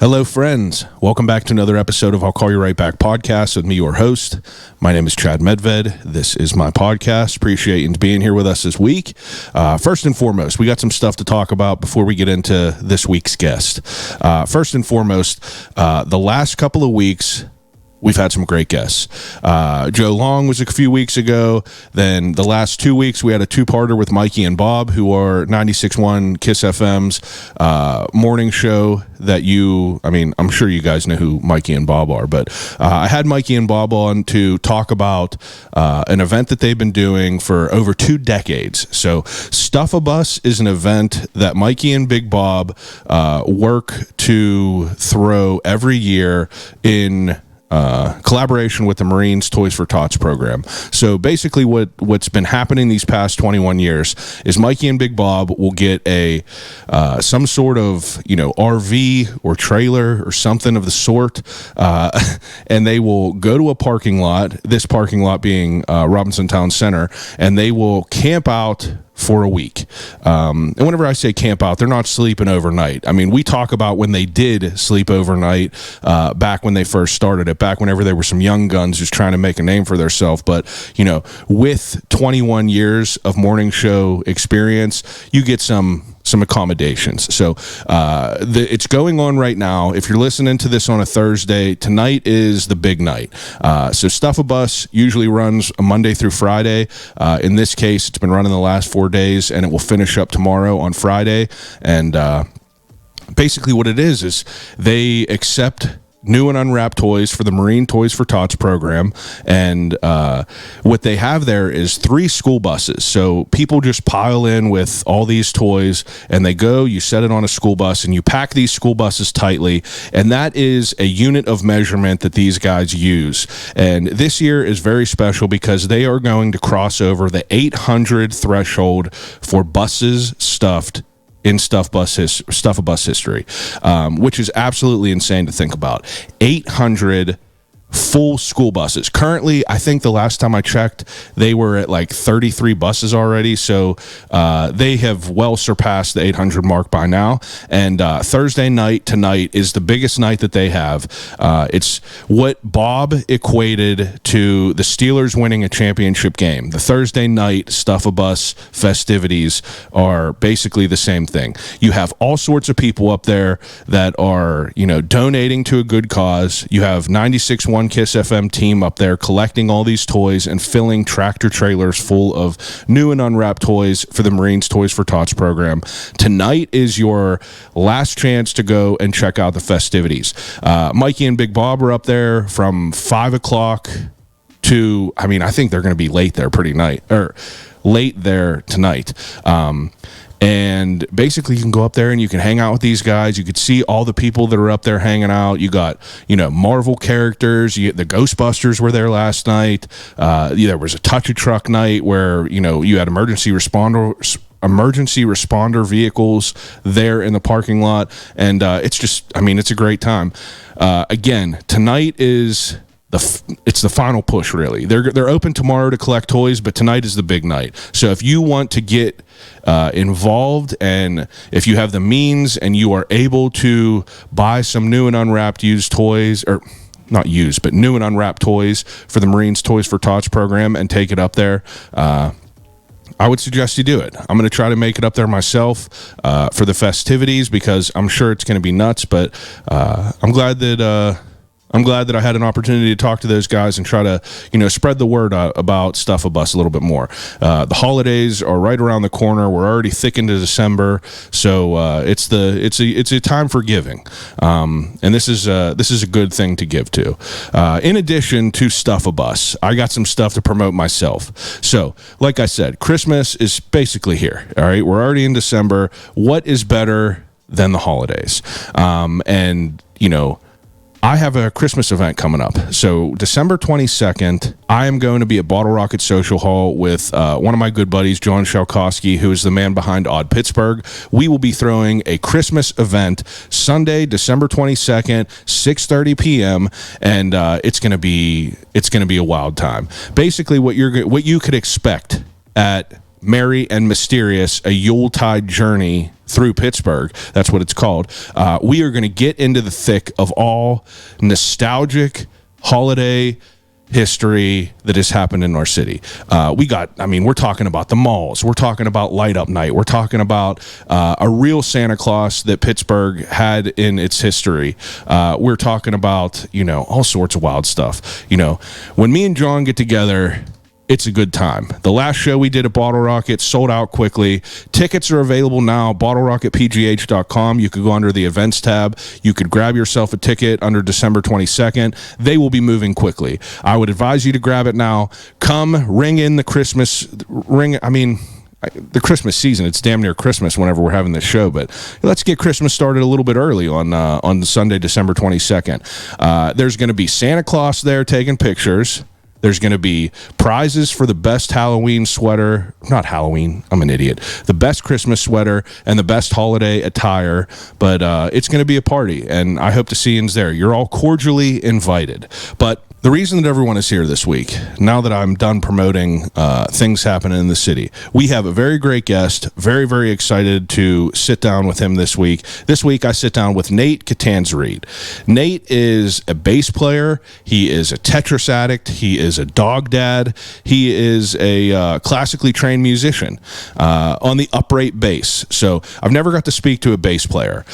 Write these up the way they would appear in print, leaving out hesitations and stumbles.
Hello, friends. Welcome back to another episode of I'll Call You Right Back podcast with me, your host. My name is Chad Medved. This is my podcast. Appreciate you being here with us this week. First and foremost, we got some stuff to talk about before we get into this week's guest. First and foremost, the last couple of weeks, we've had some great guests. Joe Long was a few weeks ago. Then the last 2 weeks, we had a two-parter with Mikey and Bob, who are 96.1 KISS FM's morning show that I'm sure you guys know who Mikey and Bob are, but I had Mikey and Bob on to talk about an event that they've been doing for over 2 decades. So Stuff-A-Bus is an event that Mikey and Big Bob work to throw every year in collaboration with the Marines Toys for Tots program. So basically what's been happening these past 21 years is Mikey and Big Bob will get a some sort of RV or trailer or something of the sort, and they will go to a parking lot, this parking lot being Robinson Town Center, and they will camp out for a week. And whenever I say camp out, they're not sleeping overnight. I mean, we talk about when they did sleep overnight back when they first started it, back whenever they were some young guns just trying to make a name for themselves. But, with 21 years of morning show experience, you get some accommodations. So it's going on right now. If you're listening to this on a Thursday, tonight is the big night. So Stuff-A-Bus usually runs a Monday through Friday. In this case, it's been running the last 4 days, and it will finish up tomorrow on Friday. And basically what it is they accept new and unwrapped toys for the Marine Toys for Tots program. And what they have there is 3 school buses. So people just pile in with all these toys, and you set it on a school bus, and you pack these school buses tightly. And that is a unit of measurement that these guys use. And this year is very special because they are going to cross over the 800 threshold for buses stuffed in Stuff-A-Bus history, which is absolutely insane to think about. 800 full school buses. Currently, I think the last time I checked, they were at like 33 buses already, so they have well surpassed the 800 mark by now. And Thursday night tonight is the biggest night that they have. It's what Bob equated to the Steelers winning a championship game. The Thursday night Stuff-A-Bus festivities are basically the same thing. You have all sorts of people up there that are, donating to a good cause. You have 96.1 KISS FM team up there collecting all these toys and filling tractor trailers full of new and unwrapped toys for the Marines Toys for Tots program. Tonight is your last chance to go and check out the festivities. Mikey and Big Bob are up there from 5 o'clock to, I think they're going to be late there tonight. And basically you can go up there and you can hang out with these guys. You could see all the people that are up there hanging out. You got, Marvel characters. The Ghostbusters were there last night. There was a touch-a-truck night where, you had emergency responder vehicles there in the parking lot. And it's a great time. Again, tonight is it's the final push, really. They're open tomorrow to collect toys, but tonight is the big night. So if you want to get involved, and if you have the means and you are able to buy some new and unwrapped used toys, or not used, but new and unwrapped toys for the Marines Toys for Tots program and take it up there, I would suggest you do it. I'm going to try to make it up there myself for the festivities because I'm sure it's going to be nuts, but I'm glad that I had an opportunity to talk to those guys and try to, spread the word about Stuff-A-Bus a little bit more. The holidays are right around the corner. We're already thick into December, so it's a time for giving, and this is a good thing to give to. In addition to Stuff-A-Bus, I got some stuff to promote myself. So, like I said, Christmas is basically here. All right, we're already in December. What is better than the holidays? I have a Christmas event coming up. So December 22nd, I am going to be at Bottle Rocket Social Hall with one of my good buddies, John Shalkowski, who is the man behind Odd Pittsburgh. We will be throwing a Christmas event Sunday, December 22nd, 6:30 p.m., and it's going to be a wild time. Basically, what you could expect at Merry and Mysterious, a Yuletide journey through Pittsburgh. That's what it's called. We are going to get into the thick of all nostalgic holiday history that has happened in our city. We're talking about the malls. We're talking about Light Up Night. We're talking about a real Santa Claus that Pittsburgh had in its history. We're talking about, all sorts of wild stuff. When me and John get together, it's a good time. The last show we did at Bottle Rocket sold out quickly. Tickets are available now, bottlerocketpgh.com. You could go under the events tab. You could grab yourself a ticket under December 22nd. They will be moving quickly. I would advise you to grab it now. Come ring in the Christmas the Christmas season. It's damn near Christmas whenever we're having this show, but let's get Christmas started a little bit early on Sunday, December 22nd. There's going to be Santa Claus there taking pictures. There's going to be prizes for the best Halloween sweater. Not Halloween. I'm an idiot. The best Christmas sweater and the best holiday attire. But it's going to be a party, and I hope to see you there. You're all cordially invited. But the reason that everyone is here this week, now that I'm done promoting things happening in the city, we have a very great guest. Very, very excited to sit down with him this week. This week, I sit down with Nate Catanzarite. Nate is a bass player. He is a Tetris addict. He is a dog dad. He is a classically trained musician on the upright bass. So I've never got to speak to a bass player.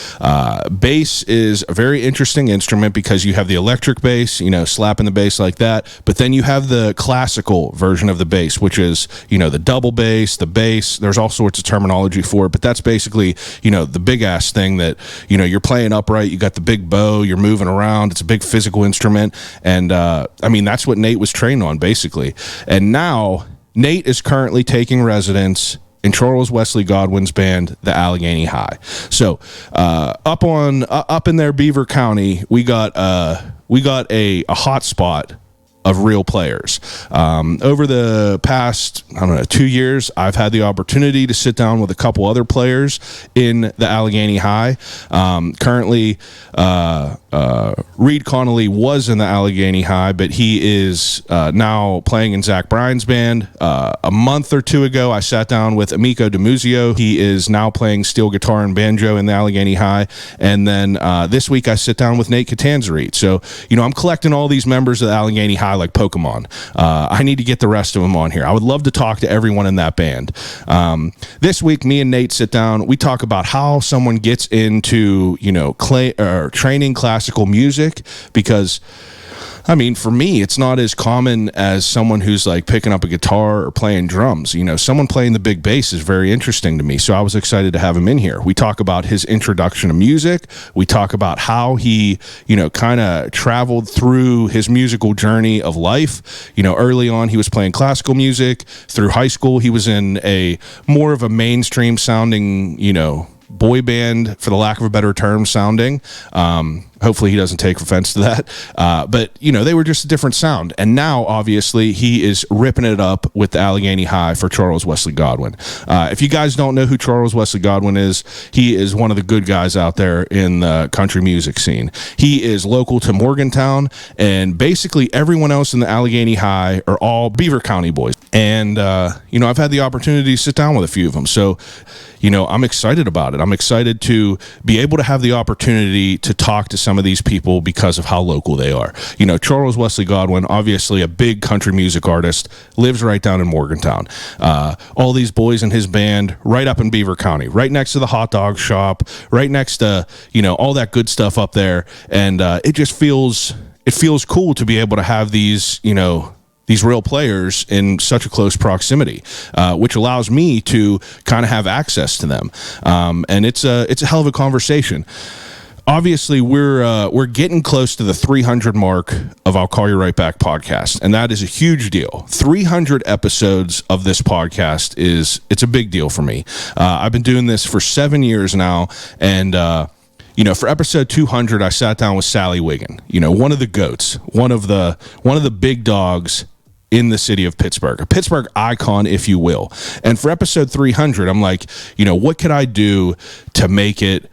Bass is a very interesting instrument because you have the electric bass, slapping the bass like that, but then you have the classical version of the bass, which is the double bass, the bass. There's all sorts of terminology for it, but that's basically the big ass thing that you're playing upright. You got the big bow, you're moving around. It's a big physical instrument, and that's what Nate was trained on basically. And now Nate is currently taking residence in Charles Wesley Godwin's band, the Allegheny High. So up in there, Beaver County, we got a hot spot of real players. Over the past, 2 years, I've had the opportunity to sit down with a couple other players in the Allegheny High. Currently, Reed Connolly was in the Allegheny High, but he is now playing in Zach Bryan's band. A month or two ago, I sat down with Amico DiMuzio. He is now playing steel guitar and banjo in the Allegheny High. And then this week, I sit down with Nate Catanzarite. So, I'm collecting all these members of the Allegheny High like Pokemon. I need to get the rest of them on here. I would love to talk to everyone in that band. This week, me and Nate sit down. We talk about how someone gets into, training classical music, because for me, it's not as common as someone who's like picking up a guitar or playing drums. Someone playing the big bass is very interesting to me. So I was excited to have him in here. We talk about his introduction to music. We talk about how he, kind of traveled through his musical journey of life. Early on, he was playing classical music. Through high school, he was in a more of a mainstream sounding, boy band, for the lack of a better term, sounding. Hopefully he doesn't take offense to that. But, they were just a different sound. And now, obviously, he is ripping it up with the Allegheny High for Charles Wesley Godwin. If you guys don't know who Charles Wesley Godwin is, he is one of the good guys out there in the country music scene. He is local to Morgantown, and basically everyone else in the Allegheny High are all Beaver County boys. And, I've had the opportunity to sit down with a few of them. So, I'm excited about it. I'm excited to be able to have the opportunity to talk to some of these people because of how local they are. Charles Wesley Godwin, obviously a big country music artist, lives right down in Morgantown. All these boys in his band right up in Beaver County, right next to the Hotdog Shoppe, right next to, all that good stuff up there. And it just feels cool to be able to have these real players in such a close proximity, which allows me to kind of have access to them. And it's a hell of a conversation. Obviously, we're getting close to the 300 mark of I'll Call You Right Back podcast, and that is a huge deal. 300 episodes of this podcast it's a big deal for me. I've been doing this for 7 years now, and for episode 200, I sat down with Sally Wiggin, one of the goats, one of the big dogs in the city of Pittsburgh, a Pittsburgh icon, if you will. And for episode 300, I'm like, what could I do to make it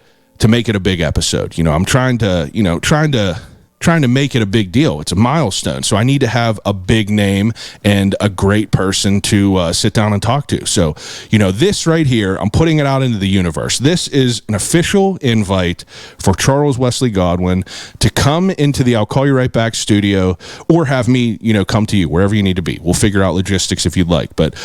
a big episode? I'm trying to trying to make it a big deal. It's a milestone. So I need to have a big name and a great person to sit down and talk to. So, this right here, I'm putting it out into the universe. This is an official invite for Charles Wesley Godwin to come into the I'll Call You Right Back studio, or have me, come to you, wherever you need to be. We'll figure out logistics if you'd like. But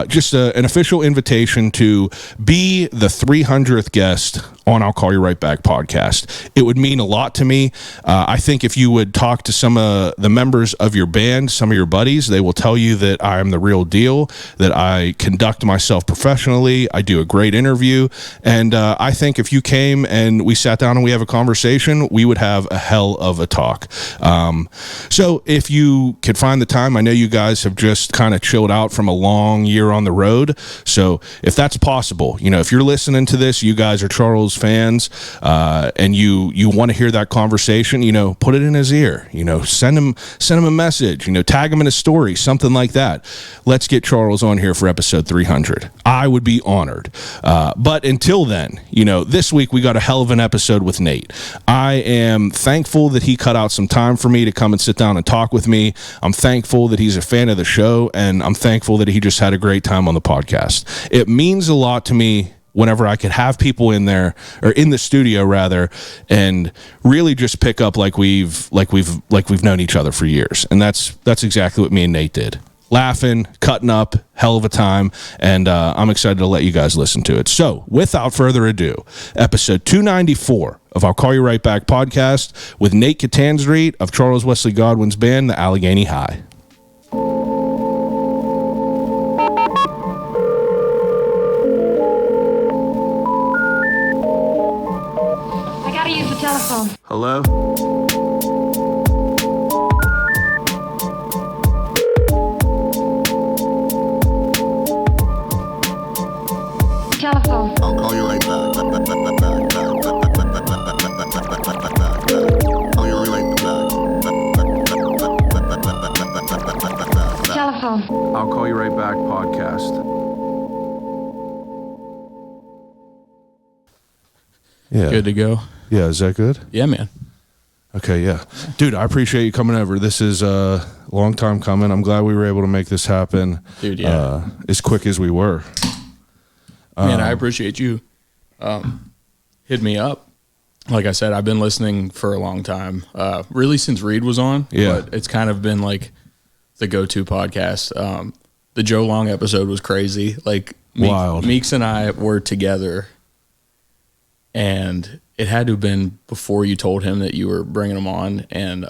just an official invitation to be the 300th guest on I'll Call You Right Back podcast. It would mean a lot to me. I think if you would talk to some of the members of your band, some of your buddies, they will tell you that I am the real deal, that I conduct myself professionally, I do a great interview, and I think if you came and we sat down and we have a conversation, we would have a hell of a talk. So if you could find the time, I know you guys have just kind of chilled out from a long year on the road, so if that's possible, if you're listening to this, you guys are Charles fans, and you want to hear that conversation, put it in his ear, send him a message, tag him in a story, something like that. Let's get Charles on here for episode 300. I would be honored. But until then, this week we got a hell of an episode with Nate. I am thankful that he cut out some time for me to come and sit down and talk with me. I'm thankful that he's a fan of the show, and I'm thankful that he just had a great time on the podcast. It means a lot to me whenever I could have people in there, or in the studio rather, and really just pick up like we've known each other for years. And that's exactly what me and Nate did. Laughing, cutting up, hell of a time, and I'm excited to let you guys listen to it. So, without further ado, episode 294 of I'll Call You Right Back podcast with Nate Catanzarite of Charles Wesley Godwin's band, the Allegheny High. I gotta use the telephone. Hello? Telephone. I'll call you right back. Call you right back. Telephone. I'll Call You Right Back podcast. Yeah. Good to go. Yeah, is that good? Yeah, man. Okay, yeah. Dude, I appreciate you coming over. This is a long time coming. I'm glad we were able to make this happen. Dude, yeah. As quick as we were. Man, I appreciate you. Hit me up. Like I said, I've been listening for a long time. Really since Reed was on. Yeah. But it's kind of been like the go-to podcast. The Joe Long episode was crazy. Like Wild. Meeks and I were together, and it had to have been before you told him that you were bringing him on. And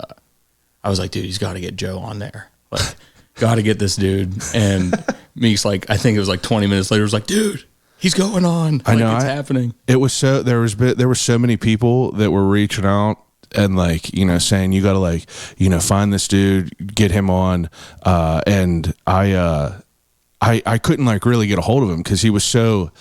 I was like, dude, he's got to get Joe on there. Like, got to get this dude. And Meeks, like, I think it was like 20 minutes later, was like, dude, he's going on. Like, I know. It's happening. It was so, there were so many people that were reaching out and like, saying you got to like, find this dude, get him on. And I couldn't like really get a hold of him because he was so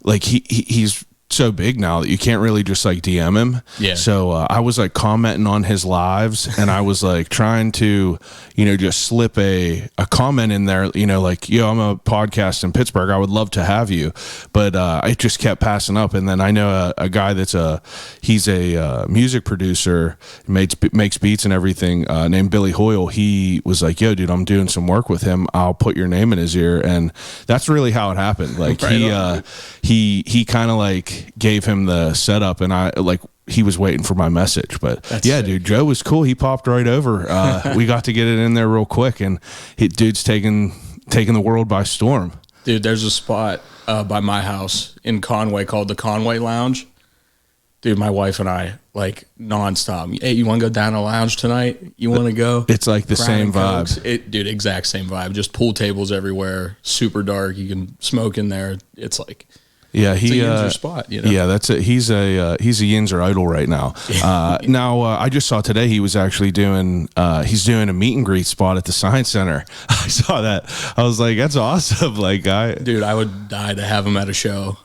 like, he's so big now that you can't really just like DM him. Yeah. So I was like commenting on his lives, and I was like trying to, just slip a comment in there, like, yo, I'm a podcast in Pittsburgh, I would love to have you. But it just kept passing up. And then I know a guy he's a music producer, makes beats and everything, named Billy Hoyle. He was like, yo, dude, I'm doing some work with him. I'll put your name in his ear. And that's really how it happened. Like Right he kind of like gave him the setup, and I like he was waiting for my message. But That's yeah, sick. dude, Joe was cool. He popped right over. We got to get it in there real quick, and dude's taking the world by storm. Dude, there's a spot by my house in Conway called the Conway Lounge. Dude, my wife and I, like, nonstop. Hey, you want to go down to the lounge tonight? You want to go? It's like the Crown same and Cokes. vibe. Dude, exact same vibe. Just pool tables everywhere. Super dark. You can smoke in there. It's like... Yeah, It's a Yinzer spot, Yeah, that's it. He's a Yinzer idol right now. Now I just saw today he was actually doing he's doing a meet and greet spot at the Science Center. I saw that. I was like, that's awesome. Like, Dude, I would die to have him at a show.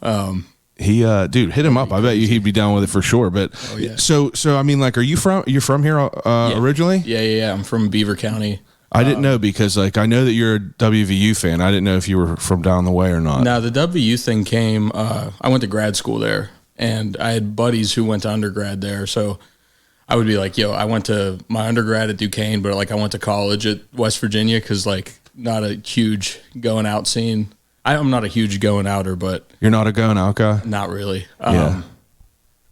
Dude, hit him up. I bet you he'd be down with it for sure. But yeah. So I mean, like, you're from here originally? Yeah. I'm from Beaver County. I didn't know, because like I know that you're a WVU fan. I didn't know if you were from down the way or not. Now, the WU thing came, I went to grad school there, and I had buddies who went to undergrad there. So I would be like, yo, I went to my undergrad at Duquesne, but like I went to college at West Virginia because like not a huge going out scene. I'm not a huge going outer, but You're not a going out guy? not really. Yeah.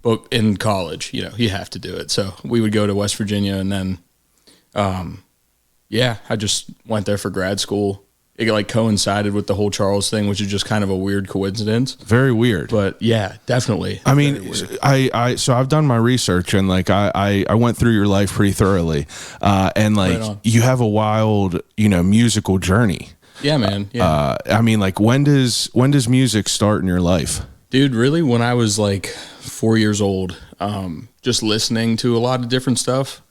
But in college, you know, you have to do it. So we would go to West Virginia, and then, I just went there for grad school. It like coincided with the whole Charles thing, which is just kind of a weird coincidence. Very weird. But yeah, definitely. I mean, so I've done my research, and like I went through your life pretty thoroughly, and like Right on. you have a wild, musical journey. Yeah, man. Yeah. I mean, like when does music start in your life? Dude, really, when I was like 4 years old, just listening to a lot of different stuff.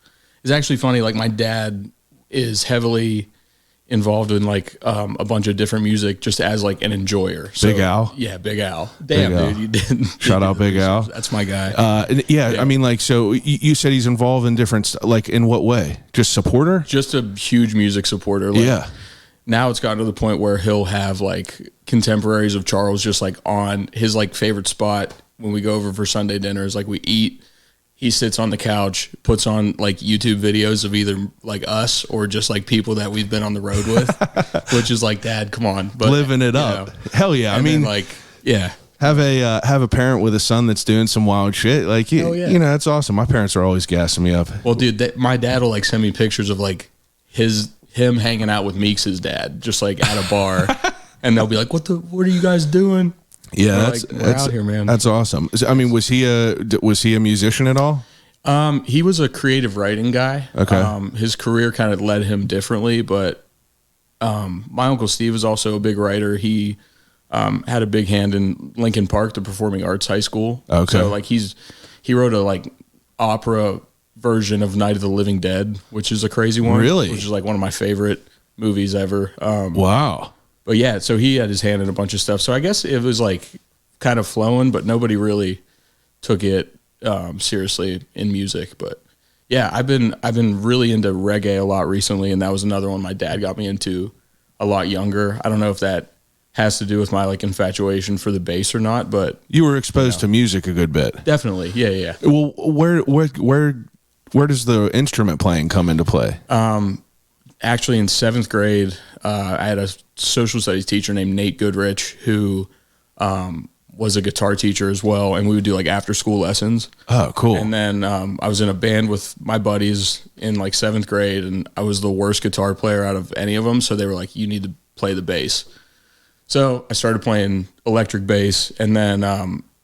It's actually funny. Like my dad is heavily involved in like a bunch of different music just as like an enjoyer. So, Big Al? Yeah, Big Al. Damn, Big Al. dude, you didn't. Shout out Big Al. That's my guy. I mean, like, so you said he's involved in different, like, in what way? Just supporter? Just a huge music supporter. Like, Yeah. Now it's gotten to the point where he'll have like contemporaries of Charles just like on his like favorite spot when we go over for Sunday dinners. Like we eat, he sits on the couch, puts on like YouTube videos of either like us or just like people that we've been on the road with, which is like, Dad, come on, but Living it up. Hell yeah. I mean, like, yeah. have a parent with a son that's doing some wild shit. Like, Hell yeah. that's awesome. My parents are always gassing me up. Well, dude, my dad will like send me pictures of like him hanging out with Meeks' dad, just like at a bar, and they'll be like, "What are you guys doing?" Yeah, we're out here, man. That's awesome. I mean, was he a musician at all? He was a creative writing guy. Okay. His career kind of led him differently, but my uncle Steve is also a big writer. He had a big hand in Lincoln Park, the Performing Arts High School. Okay. So like he wrote a like opera version of Night of the Living Dead, which is a crazy one. Really? Which is like one of my favorite movies ever. Wow. But yeah, so he had his hand in a bunch of stuff. So I guess it was like kind of flowing, but nobody really took it seriously in music. But yeah, I've been really into reggae a lot recently, and that was another one my dad got me into a lot younger. I don't know if that has to do with my like infatuation for the bass or not, but You were exposed to music a good bit. definitely, yeah. Well, where does the instrument playing come into play? Actually, in 7th grade, I had a social studies teacher named Nate Goodrich who was a guitar teacher as well, and we would do like after school lessons. Oh, cool. And then I was in a band with my buddies in like 7th grade, and I was the worst guitar player out of any of them. So they were like, "You need to play the bass." So I started playing electric bass, and then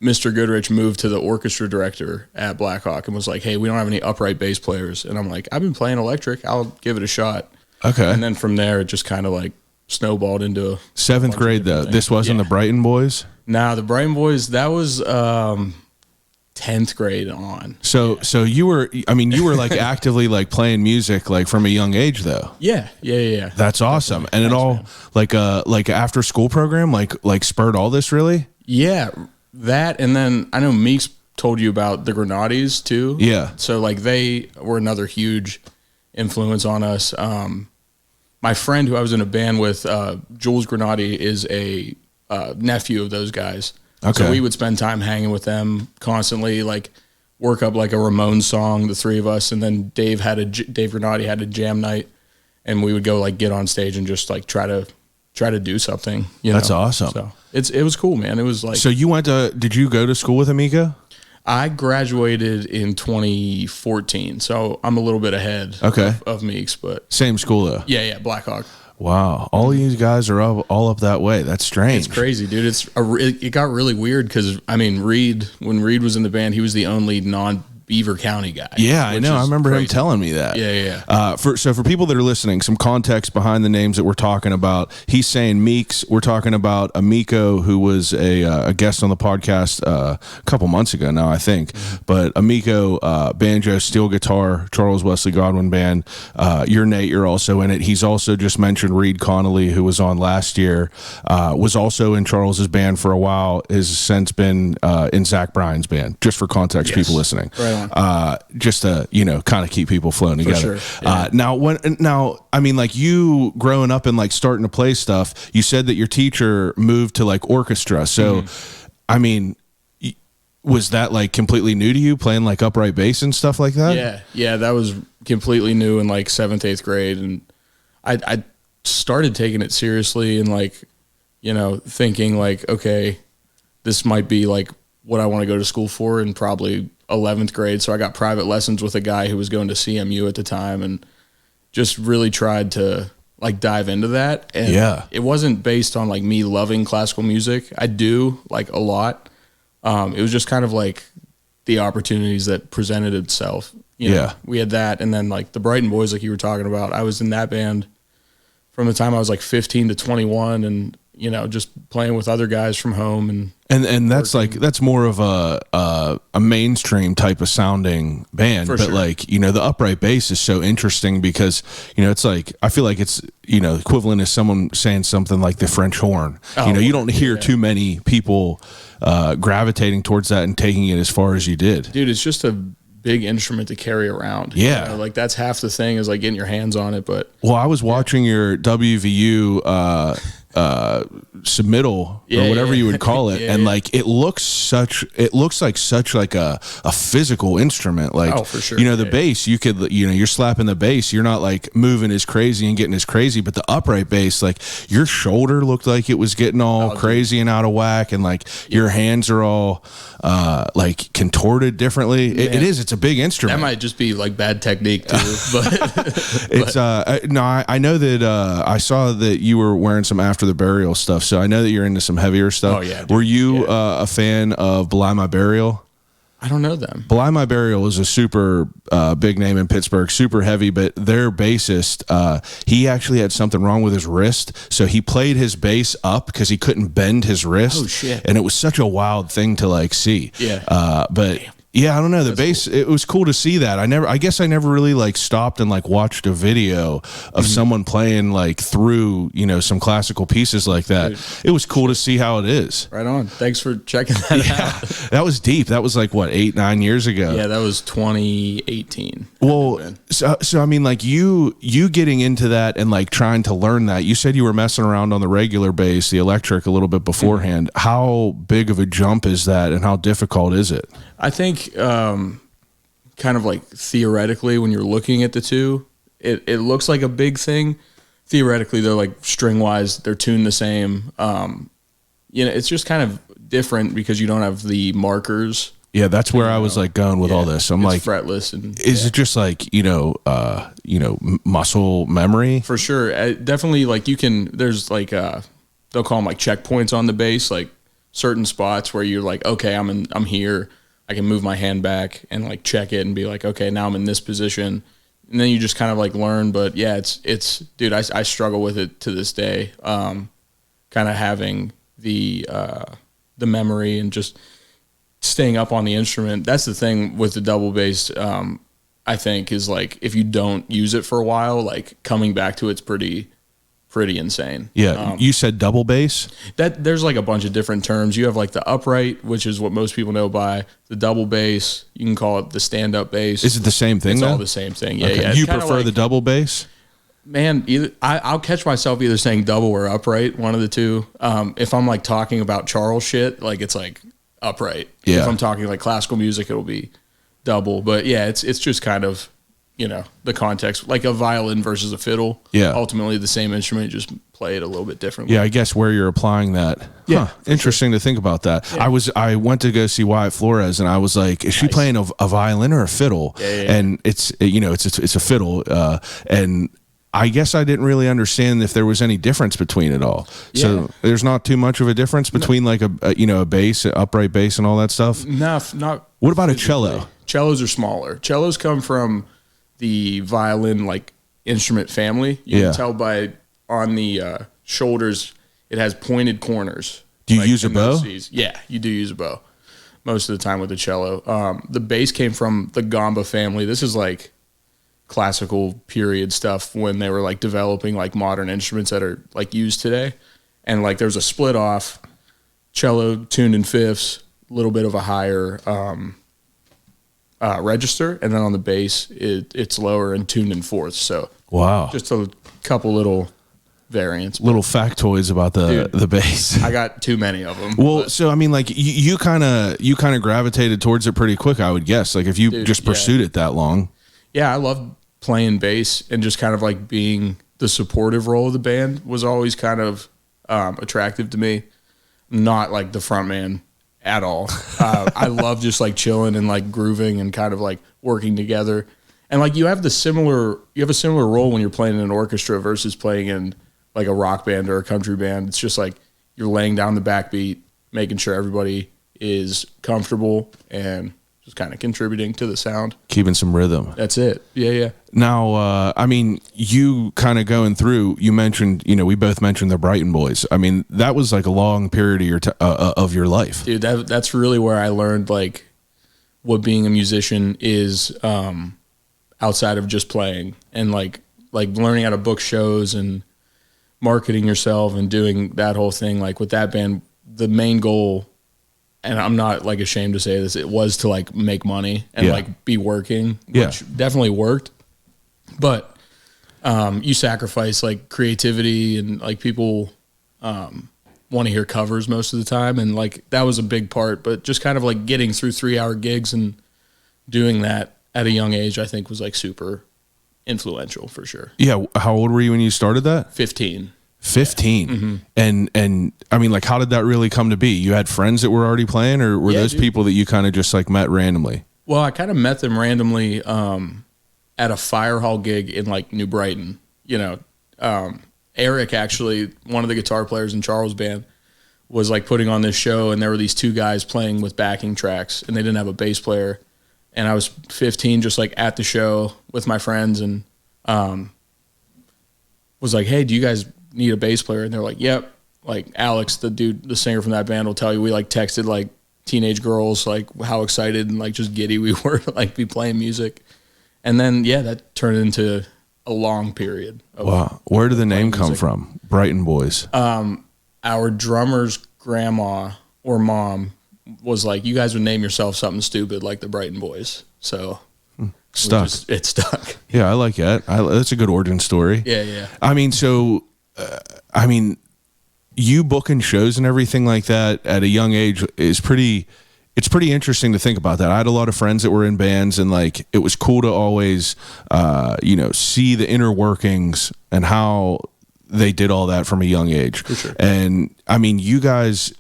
Mr. Goodrich moved to the orchestra director at Blackhawk and was like, "Hey, we don't have any upright bass players." And I'm like, "I've been playing electric. I'll give it a shot." Okay. And then from there, it just kind of like snowballed into 7th grade, though. This wasn't the Brighton Boys? Nah, the Brighton Boys, that was 10th grade on. So you were like actively like playing music like from a young age, though. Yeah. That's awesome. And it all like after school program like spurred all this, really? Yeah, that, and then I know Meeks told you about the Grenadis too. Yeah. So like they were another huge influence on us. My friend who I was in a band with, Jules Grenadi, is a nephew of those guys. Okay. So we would spend time hanging with them constantly, like work up like a Ramones song, the three of us, and then Dave Grenadi had a jam night, and we would go like get on stage and just like try to do something. That's awesome. So it was cool, man. It was like, So did you go to school with Amico? I graduated in 2014, so I'm a little bit ahead of Meeks, but Same school, though? yeah, Blackhawk. Wow. All you guys are all up that way. That's strange. It's crazy, dude. It got really weird because, I mean, when Reed was in the band, he was the only non-Beaver County guy. Yeah, I know. I remember him crazy. telling me that. Yeah. For people that are listening, some context behind the names that we're talking about. He's saying Meeks. We're talking about Amico, who was a guest on the podcast a couple months ago now, I think. Mm-hmm. But Amico, banjo, steel guitar, Charles Wesley Godwin band. You're Nate. You're also in it. He's also just mentioned Reed Connolly, who was on last year. Was also in Charles's band for a while. Has since been in Zach Bryan's band. Just for context, people listening. Right on. Just to kind of keep people flowing together. sure. Yeah. Now I mean, like, you growing up and like starting to play stuff, you said that your teacher moved to like orchestra. So I mean, was that like completely new to you, playing like upright bass and stuff like that? Yeah, that was completely new in like 7th, 8th grade, and I started taking it seriously and like, you know, thinking like, okay, this might be like what I want to go to school for in probably 11th grade. So I got private lessons with a guy who was going to CMU at the time, and just really tried to like dive into that. And it wasn't based on like me loving classical music. I do like a lot. It was just kind of like the opportunities that presented itself. You know, we had that, and then like the Brighton Boys, like you were talking about, I was in that band from the time I was like 15 to 21, and you know, just playing with other guys from home, and that's like, that's more of a mainstream type of sounding band. For but sure. like, you know, the upright bass is so interesting because, you know, it's like, I feel like it's, you know, equivalent to someone saying something like the French horn. You know, you don't hear too many people gravitating towards that and taking it as far as you did. Dude, it's just a big instrument to carry around. Yeah. You know, like that's half the thing, is like getting your hands on it. But well, I was watching your WVU submittal or whatever you would call it, and like it looks like such like a physical instrument. Like, for sure. You know, the bass, you could, you know, you're slapping the bass, you're not like moving as crazy and getting as crazy, but the upright bass, like your shoulder looked like it was getting all crazy and out of whack, and like your hands are all like contorted differently. It's a big instrument. that might just be like bad technique too. But It's no, I know that I saw that you were wearing some After the Burial stuff, so I know that you're into some heavier stuff. Oh, yeah, dude. Were you a fan of Belie My Burial? I don't know them. Belie My Burial is a super big name in Pittsburgh, super heavy, but their bassist, he actually had something wrong with his wrist, so he played his bass up because he couldn't bend his wrist. Oh, shit. And it was such a wild thing to like see. Yeah. But yeah, I don't know. The bass, it was cool to see that. I guess I never really like stopped and like watched a video of someone playing like through, you know, some classical pieces like that. Dude. It was cool to see how it is. Right on. Thanks for checking that out. That was deep. That was like what, 8-9 years ago. Yeah, that was 2018. Well, so I mean, like you getting into that and like trying to learn that. You said you were messing around on the regular bass, the electric, a little bit beforehand. How big of a jump is that, and how difficult is it? I think kind of like theoretically, when you're looking at the two, it looks like a big thing. Theoretically, they're like string wise, they're tuned the same. You know, it's just kind of different because you don't have the markers. Yeah, that's where I was like going with all this. I'm like, fretless, and is it just like, you know, muscle memory? for sure, definitely. Like you can, there's like they'll call them like checkpoints on the bass, like certain spots where you're like, okay, I'm here. I can move my hand back and like check it and be like, okay, now I'm in this position. And then you just kind of like learn. But yeah, it's dude, I struggle with it to this day. Kind of having the memory and just staying up on the instrument. That's the thing with the double bass, I think, is like if you don't use it for a while, like coming back to it's pretty insane. Yeah, you said double bass? That there's like a bunch of different terms. You have like the upright, which is what most people know by the double bass. You can call it the stand-up bass. Is it the same thing? It's though? all the same thing. Yeah, Okay. yeah. You It's kinda prefer like, the double bass? man? Either I'll catch myself either saying double or upright, one of the two. If I'm like talking about Charles shit, like it's like upright. Yeah. If I'm talking like classical music, it'll be double. But yeah, it's just kind of, you know, the context, like a violin versus a fiddle. Yeah. Ultimately the same instrument, just play it a little bit differently. Yeah, I guess where you're applying that. Yeah, Huh, interesting to think about that. Yeah. I went to go see Wyatt Flores, and I was like, is she playing a violin or a fiddle? Yeah. And it's, you know, it's a fiddle, and I guess I didn't really understand if there was any difference between it all. Yeah. So there's not too much of a difference between like a bass, upright bass, and all that stuff. No, not. What about a cello? Cellos are smaller. Cellos come from the violin like instrument family. You can tell by on the shoulders, it has pointed corners. Do you like use a in bow? those Cs. Yeah, you do use a bow most of the time with the cello. The bass came from the gamba family. This is like classical period stuff when they were like developing like modern instruments that are like used today. And like there's a split off cello tuned in fifths, a little bit of a higher register, and then on the bass it's lower and tuned in fourths. So Wow. just a couple little variants. Little factoids about the bass. I got too many of them. Well, so I mean, like you kind of gravitated towards it pretty quick, I would guess. Like if you just pursued it that long. Yeah, I love playing bass, and just kind of like being the supportive role of the band was always kind of attractive to me. Not like the front man at all. I love just like chilling and like grooving and kind of like working together. And like you have a similar role when you're playing in an orchestra versus playing in like a rock band or a country band. It's just like you're laying down the backbeat, making sure everybody is comfortable and just kind of contributing to the sound. Keeping some rhythm. That's it. Yeah. Now, I mean, you kind of going through, you mentioned, we both mentioned the Brighton Boys. I mean, that was like a long period of your life. Dude, that's really where I learned like what being a musician is outside of just playing, and like learning how to book shows and marketing yourself and doing that whole thing. Like with that band, the main goal, and I'm not like ashamed to say this, it was to like make money and like be working, which definitely worked. But you sacrifice like creativity, and like people want to hear covers most of the time, and like that was a big part. But just kind of like getting through 3-hour gigs and doing that at a young age, I think was like super influential for sure. Yeah. How old were you when you started that? 15. 15. Mm-hmm. And I mean, like, how did that really come to be? You had friends that were already playing, or were those people that you kind of just like met randomly? Well, I kind of met them randomly at a fire hall gig in like New Brighton. Eric, actually, one of the guitar players in Charles' band, was like putting on this show, and there were these two guys playing with backing tracks, and they didn't have a bass player. And I was 15, just like at the show with my friends, and was like, "Hey, do you guys need a bass player?" And they're like, "Yep." Like Alex, the singer from that band, will tell you we like texted like teenage girls like how excited and like just giddy we were to like be playing music. And then that turned into a long period. Wow. Where did the name come from? Brighton Boys. Our drummer's grandma or mom was like, "You guys would name yourself something stupid like the Brighton Boys." So it stuck. Yeah, I like that. That's a good origin story. Yeah. I mean, so, you booking shows and everything like that at a young age is pretty interesting to think about that. I had a lot of friends that were in bands, and like, it was cool to always, see the inner workings and how they did all that from a young age. For sure. And I mean, you guys,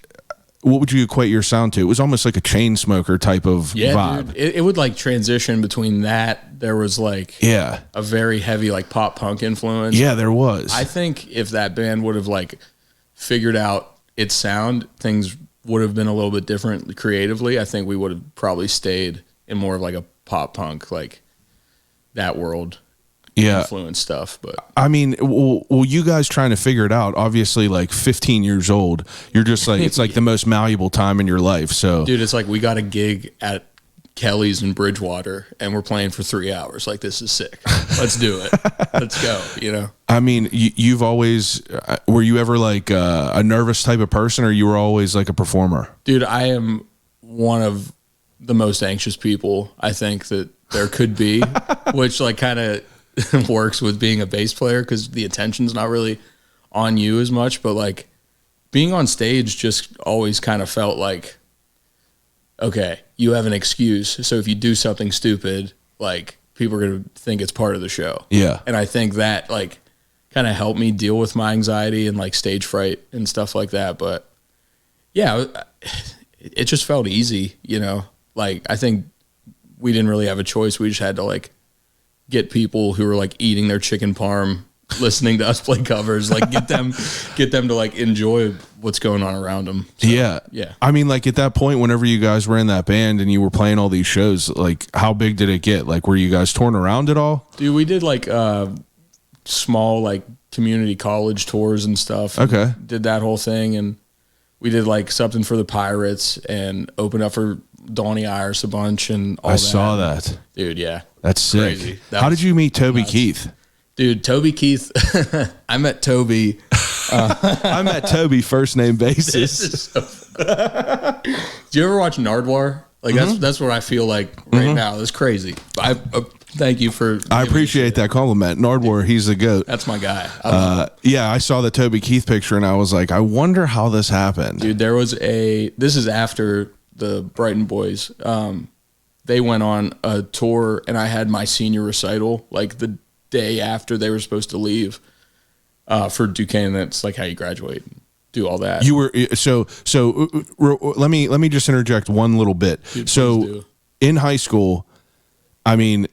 what would you equate your sound to? It was almost like a chain smoker type of vibe. Dude, it would like transition between that. There was like a very heavy like pop punk influence. Yeah, there was. I think if that band would have like figured out its sound, things would have been a little bit different creatively. I think we would have probably stayed in more of like a pop punk, like that world. Influence stuff. But I mean, well, you guys trying to figure it out, obviously, like 15 years old, you're just like, it's like the most malleable time in your life. So dude, it's like we got a gig at Kelly's in Bridgewater and we're playing for 3 hours. Like, this is sick. Let's do it. Let's go. I mean, you've always, were you ever like a nervous type of person, or you were always like a performer? Dude, I am one of the most anxious people I think that there could be, which like kind of works with being a bass player because the attention's not really on you as much. But like being on stage just always kind of felt like, okay, you have an excuse. So if you do something stupid, like people are going to think it's part of the show. Yeah. And I think that like kind of helped me deal with my anxiety and like stage fright and stuff like that. But yeah, it just felt easy, like I think we didn't really have a choice. We just had to like get people who were like eating their chicken parm, listening to us play covers, like get them to like enjoy what's going on around them. So, yeah. I mean, like at that point, whenever you guys were in that band and you were playing all these shows, like how big did it get? Like, were you guys touring around at all? Dude, we did like small like community college tours and stuff. Okay. Did that whole thing, and we did like something for the Pirates and opened up for Donnie Iris a bunch and all that. I saw that. Dude, yeah. That's sick. Crazy. How did you meet Toby Keith? Dude, Toby Keith, I met Toby. I met Toby first name basis. Do you ever watch Nardwuar? Like that's what I feel like right now. That's crazy. Thank you for. I appreciate that compliment. Nardwar, he's the GOAT. That's my guy. Yeah, I saw the Toby Keith picture and I was like, I wonder how this happened. Dude, this is after the Brighton boys. They went on a tour and I had my senior recital like the day after they were supposed to leave for Duquesne. That's like how you graduate and do all that. You were so let me just interject one little bit. Dude, so in high school, I mean,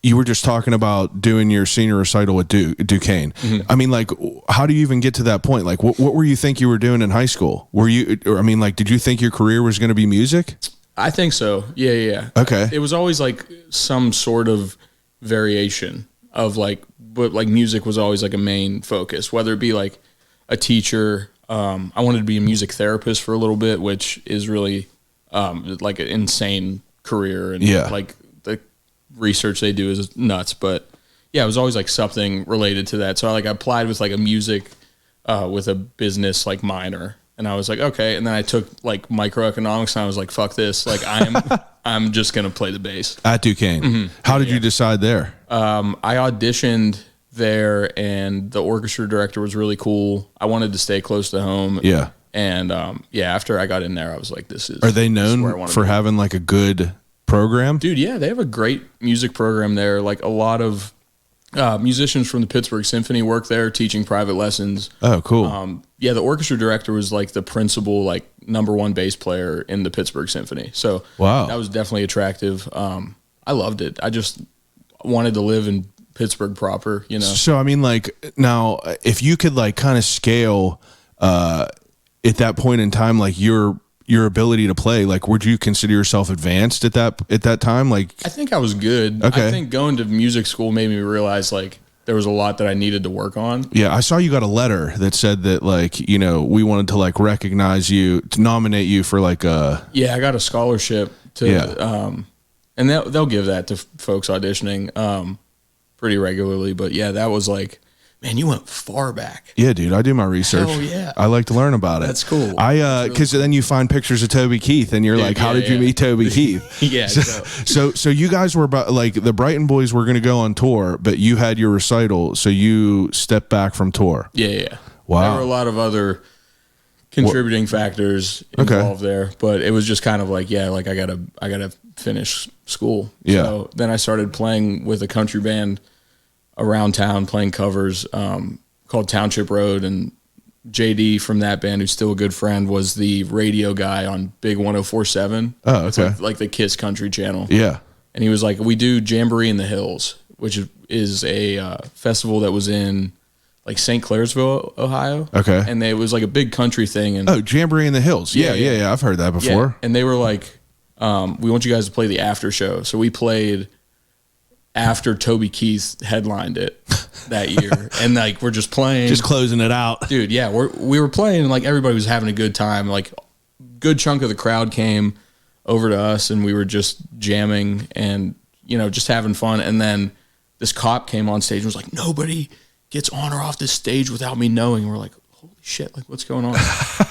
you were just talking about doing your senior recital at Duquesne. Mm-hmm. I mean, like, how do you even get to that point? Like, what were you think you were doing in high school? Were you, or I mean, like, did you think your career was going to be music? I think so. Yeah. Okay. It was always like some sort of variation of like, but like music was always like a main focus, whether it be like a teacher. I wanted to be a music therapist for a little bit, which is really like an insane career. And like the research they do is nuts. But yeah, it was always like something related to that. So I applied with like a music with a business like minor. And I was like, okay. And then I took like microeconomics and I was like, fuck this. Like I'm just going to play the bass. At Duquesne. Mm-hmm. How did you decide there? I auditioned there and the orchestra director was really cool. I wanted to stay close to home. Yeah. And after I got in there, I was like, Are they known for having like a good program? Dude, yeah, they have a great music program there. Like a lot of musicians from the Pittsburgh Symphony work there teaching private lessons. Oh, cool. Yeah, the orchestra director was like the principal, like number one bass player in the Pittsburgh Symphony. So wow, that was definitely attractive. I loved it. I just wanted to live in Pittsburgh proper, you know? So, I mean, like now if you could like kind of scale at that point in time, like your ability to play, like would you consider yourself advanced at that time? Like I think I was good. Okay. I think going to music school made me realize like there was a lot that I needed to work on. Yeah, I saw you got a letter that said that like, you know, we wanted to like recognize you, to nominate you for like a I got a scholarship to and they'll give that to folks auditioning pretty regularly, but yeah, that was like, man, you went far back. Yeah, dude, I do my research. Oh yeah, I like to learn about it. That's cool. Because then you find pictures of Toby Keith, and you're like, how did you meet Toby Keith? Yeah. So you guys were about like the Brighton boys were going to go on tour, but you had your recital, so you stepped back from tour. Yeah. Wow. There were a lot of other contributing factors involved there, but it was just kind of like, I gotta finish school. Yeah. So then I started playing with a country band around town, playing covers called Township Road, and JD from that band, who's still a good friend, was the radio guy on Big 104.7. Oh, okay. It's like the Kiss Country channel. Yeah. And he was like, we do Jamboree in the Hills, which is a festival that was in like St. Clairsville, Ohio. Okay. And it was like a big country thing. And Jamboree in the Hills. Yeah. I've heard that before. yeah. And they were like, we want you guys to play the after show. So we played after Toby Keith headlined it that year. And like, we're just playing. Just closing it out. Dude, yeah. We were playing and like everybody was having a good time. Like good chunk of the crowd came over to us and we were just jamming and, you know, just having fun. And then this cop came on stage and was like, nobody gets on or off this stage without me knowing. And we're like, holy shit, like what's going on?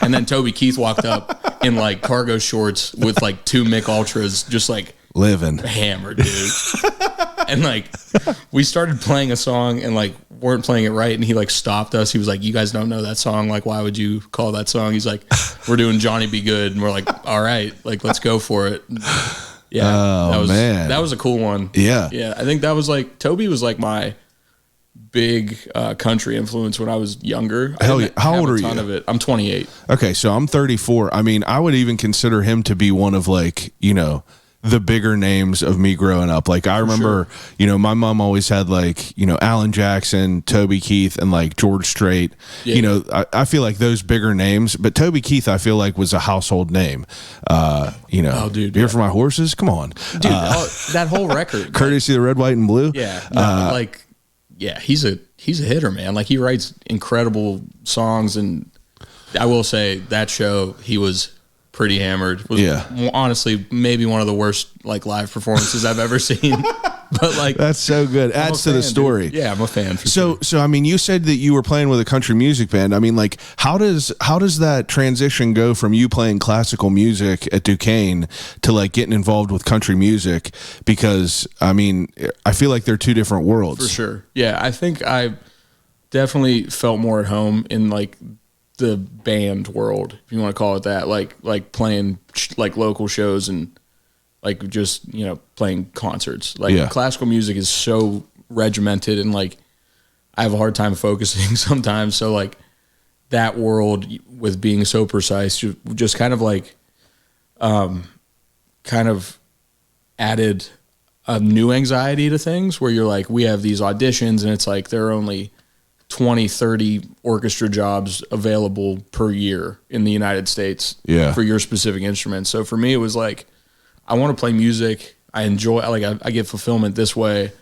And then Toby Keith walked up in like cargo shorts with like 2 Mick Ultras, just like living hammered, dude. And like we started playing a song and like weren't playing it right, and he like stopped us. He was like, you guys don't know that song, like why would you call that song? He's like, we're doing Johnny Be Good. And we're like, all right, like let's go for it. Yeah. That was a cool one. Yeah. I think that was like, Toby was like my big country influence when I was younger. Hell yeah. How old are you? Of it. I'm 28. Okay, so I'm 34. I mean, I would even consider him to be one of like, you know, the bigger names of me growing up. Like I remember, you know, my mom always had like, you know, Alan Jackson, Toby Keith, and like George Strait. Yeah. You know, I feel like those bigger names, but Toby Keith I feel like was a household name. You know, oh, dude, Beer for My Horses. Come on, dude. That whole record, courtesy of the Red, White, and Blue. Yeah, like, yeah, he's a hitter, man. Like he writes incredible songs, and I will say that show he was pretty hammered. Was honestly maybe one of the worst like live performances I've ever seen. But like that's so good. Adds to the story. Dude. Yeah, I'm a fan. So I mean, you said that you were playing with a country music band. I mean, like, how does that transition go from you playing classical music at Duquesne to like getting involved with country music? Because I mean, I feel like they're two different worlds. For sure. Yeah, I think I definitely felt more at home in like the band world, if you want to call it that. Like playing like local shows and like just, you know, playing concerts. Like classical music is so regimented and like I have a hard time focusing sometimes. So like that world with being so precise just kind of like kind of added a new anxiety to things where you're like, we have these auditions and it's like there are only 20, 30 orchestra jobs available per year in the United States for your specific instrument. So for me, it was like, I want to play music. I enjoy, I get fulfillment this way.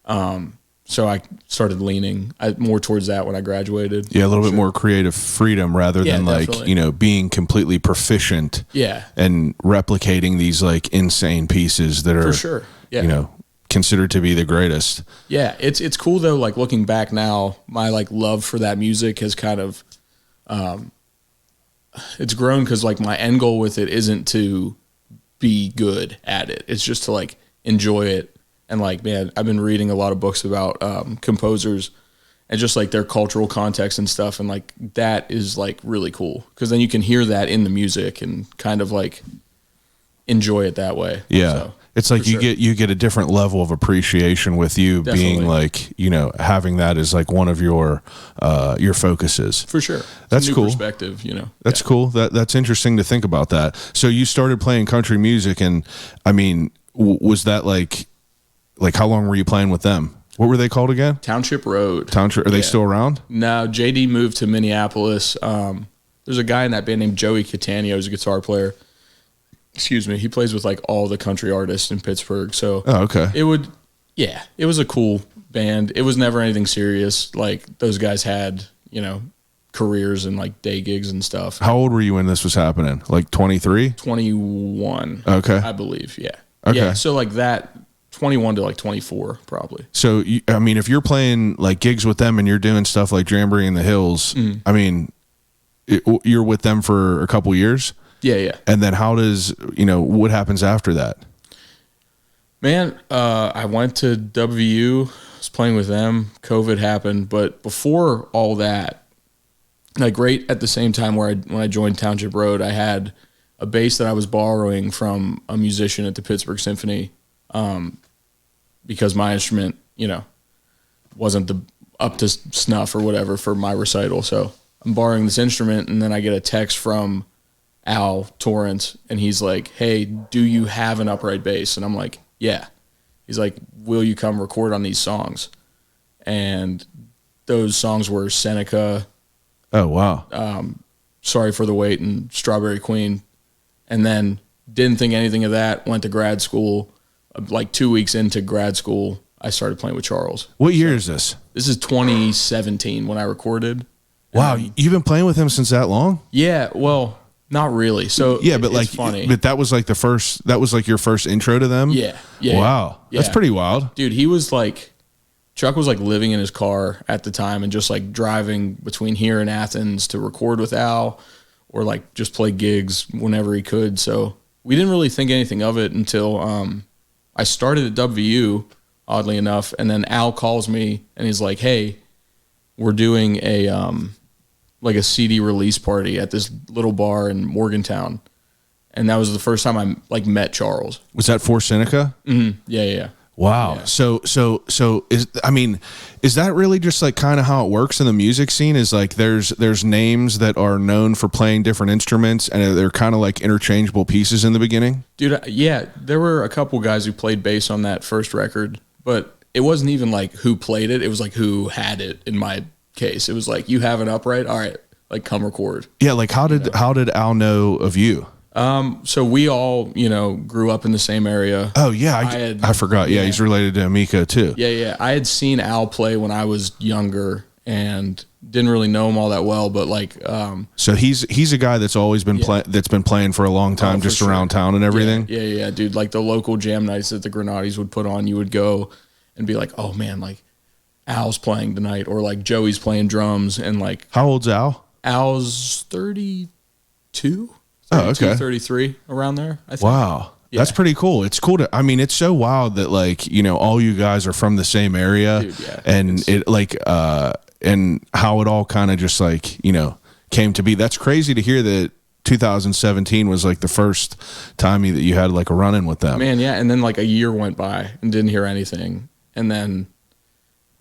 So I started leaning more towards that when I graduated. Yeah, a little bit more creative freedom rather than like, you know, being completely proficient. And replicating these like insane pieces that are, for sure. You know, considered to be the greatest. Yeah, it's cool though. Like looking back now, my like love for that music has kind of, it's grown because like my end goal with it isn't to be good at it. It's just to like enjoy it. And like, man, I've been reading a lot of books about composers and just like their cultural context and stuff. And like, that is like really cool because then you can hear that in the music and kind of like enjoy it that way. Yeah. So, it's like you get a different level of appreciation with you being like, you know, having that as like one of your focuses. For sure. That's cool. Perspective, you know. That's cool. That's interesting to think about that. So you started playing country music and I mean, was that like how long were you playing with them? What were they called again? Township Road. Are they still around? No, JD moved to Minneapolis. There's a guy in that band named Joey Catania who's a guitar player. Excuse me. He plays with like all the country artists in Pittsburgh. So okay. It was a cool band. It was never anything serious. Like those guys had, you know, careers and like day gigs and stuff. How old were you when this was happening? Like 23? 21. Okay. I believe. Yeah. Okay. Yeah, so like that 21 to like 24 probably. So, I mean, if you're playing like gigs with them and you're doing stuff like Jamboree in the Hills, I mean, you're with them for a couple years? Yeah. And then how does, you know, what happens after that? Man, I went to WVU, was playing with them. COVID happened. But before all that, like right at the same time when I joined Township Road, I had a bass that I was borrowing from a musician at the Pittsburgh Symphony because my instrument, you know, wasn't up to snuff or whatever for my recital. So I'm borrowing this instrument, and then I get a text from Al Torrance, and he's like, hey, do you have an upright bass? And I'm like, yeah. He's like, will you come record on these songs? And those songs were Seneca. Oh, wow. Sorry for the Wait and Strawberry Queen. And then didn't think anything of that, went to grad school. Like 2 weeks into grad school, I started playing with Charles. What year is this? This is 2017 when I recorded. Wow, you've been playing with him since that long? Yeah, well, not really. So yeah, but like, funny. But that was like your first intro to them. Yeah. Wow, yeah. That's pretty wild, dude. He was like, Chuck was like living in his car at the time and just like driving between here and Athens to record with Al, or like just play gigs whenever he could. So we didn't really think anything of it until I started at WVU, oddly enough, and then Al calls me and he's like, "Hey, we're doing a like a CD release party at this little bar in Morgantown," and that was the first time I like met Charles. Was that for Seneca? Mm-hmm. Yeah. Wow. Yeah. So is that really just like kind of how it works in the music scene? Is like there's names that are known for playing different instruments and they're kind of like interchangeable pieces in the beginning? Dude, yeah, there were a couple guys who played bass on that first record, but it wasn't even like who played it. It was like who had it in my case. It was like, you have an upright? All right, like come record. Yeah, like how did Al know of you? So we all, you know, grew up in the same area. Oh yeah, I forgot. Yeah, he's related to Amico too. Yeah. I had seen Al play when I was younger, and didn't really know him all that well, but like, so he's a guy that's always been that's been playing for a long time, just around town and everything. Yeah, dude. Like the local jam nights that the Grenadis would put on, you would go and be like, oh man, like Al's playing tonight, or like Joey's playing drums, and like, how old's Al? Al's 32, oh, okay, 33, around there, I think. Wow. Yeah. That's pretty cool. It's cool to, I mean, it's so wild that like, you know, all you guys are from the same area. Dude, yeah, and it like, and how it all kind of just like, you know, came to be. That's crazy to hear that 2017 was like the first time that you had like a run-in with them. Man, yeah. And then like a year went by and didn't hear anything. And then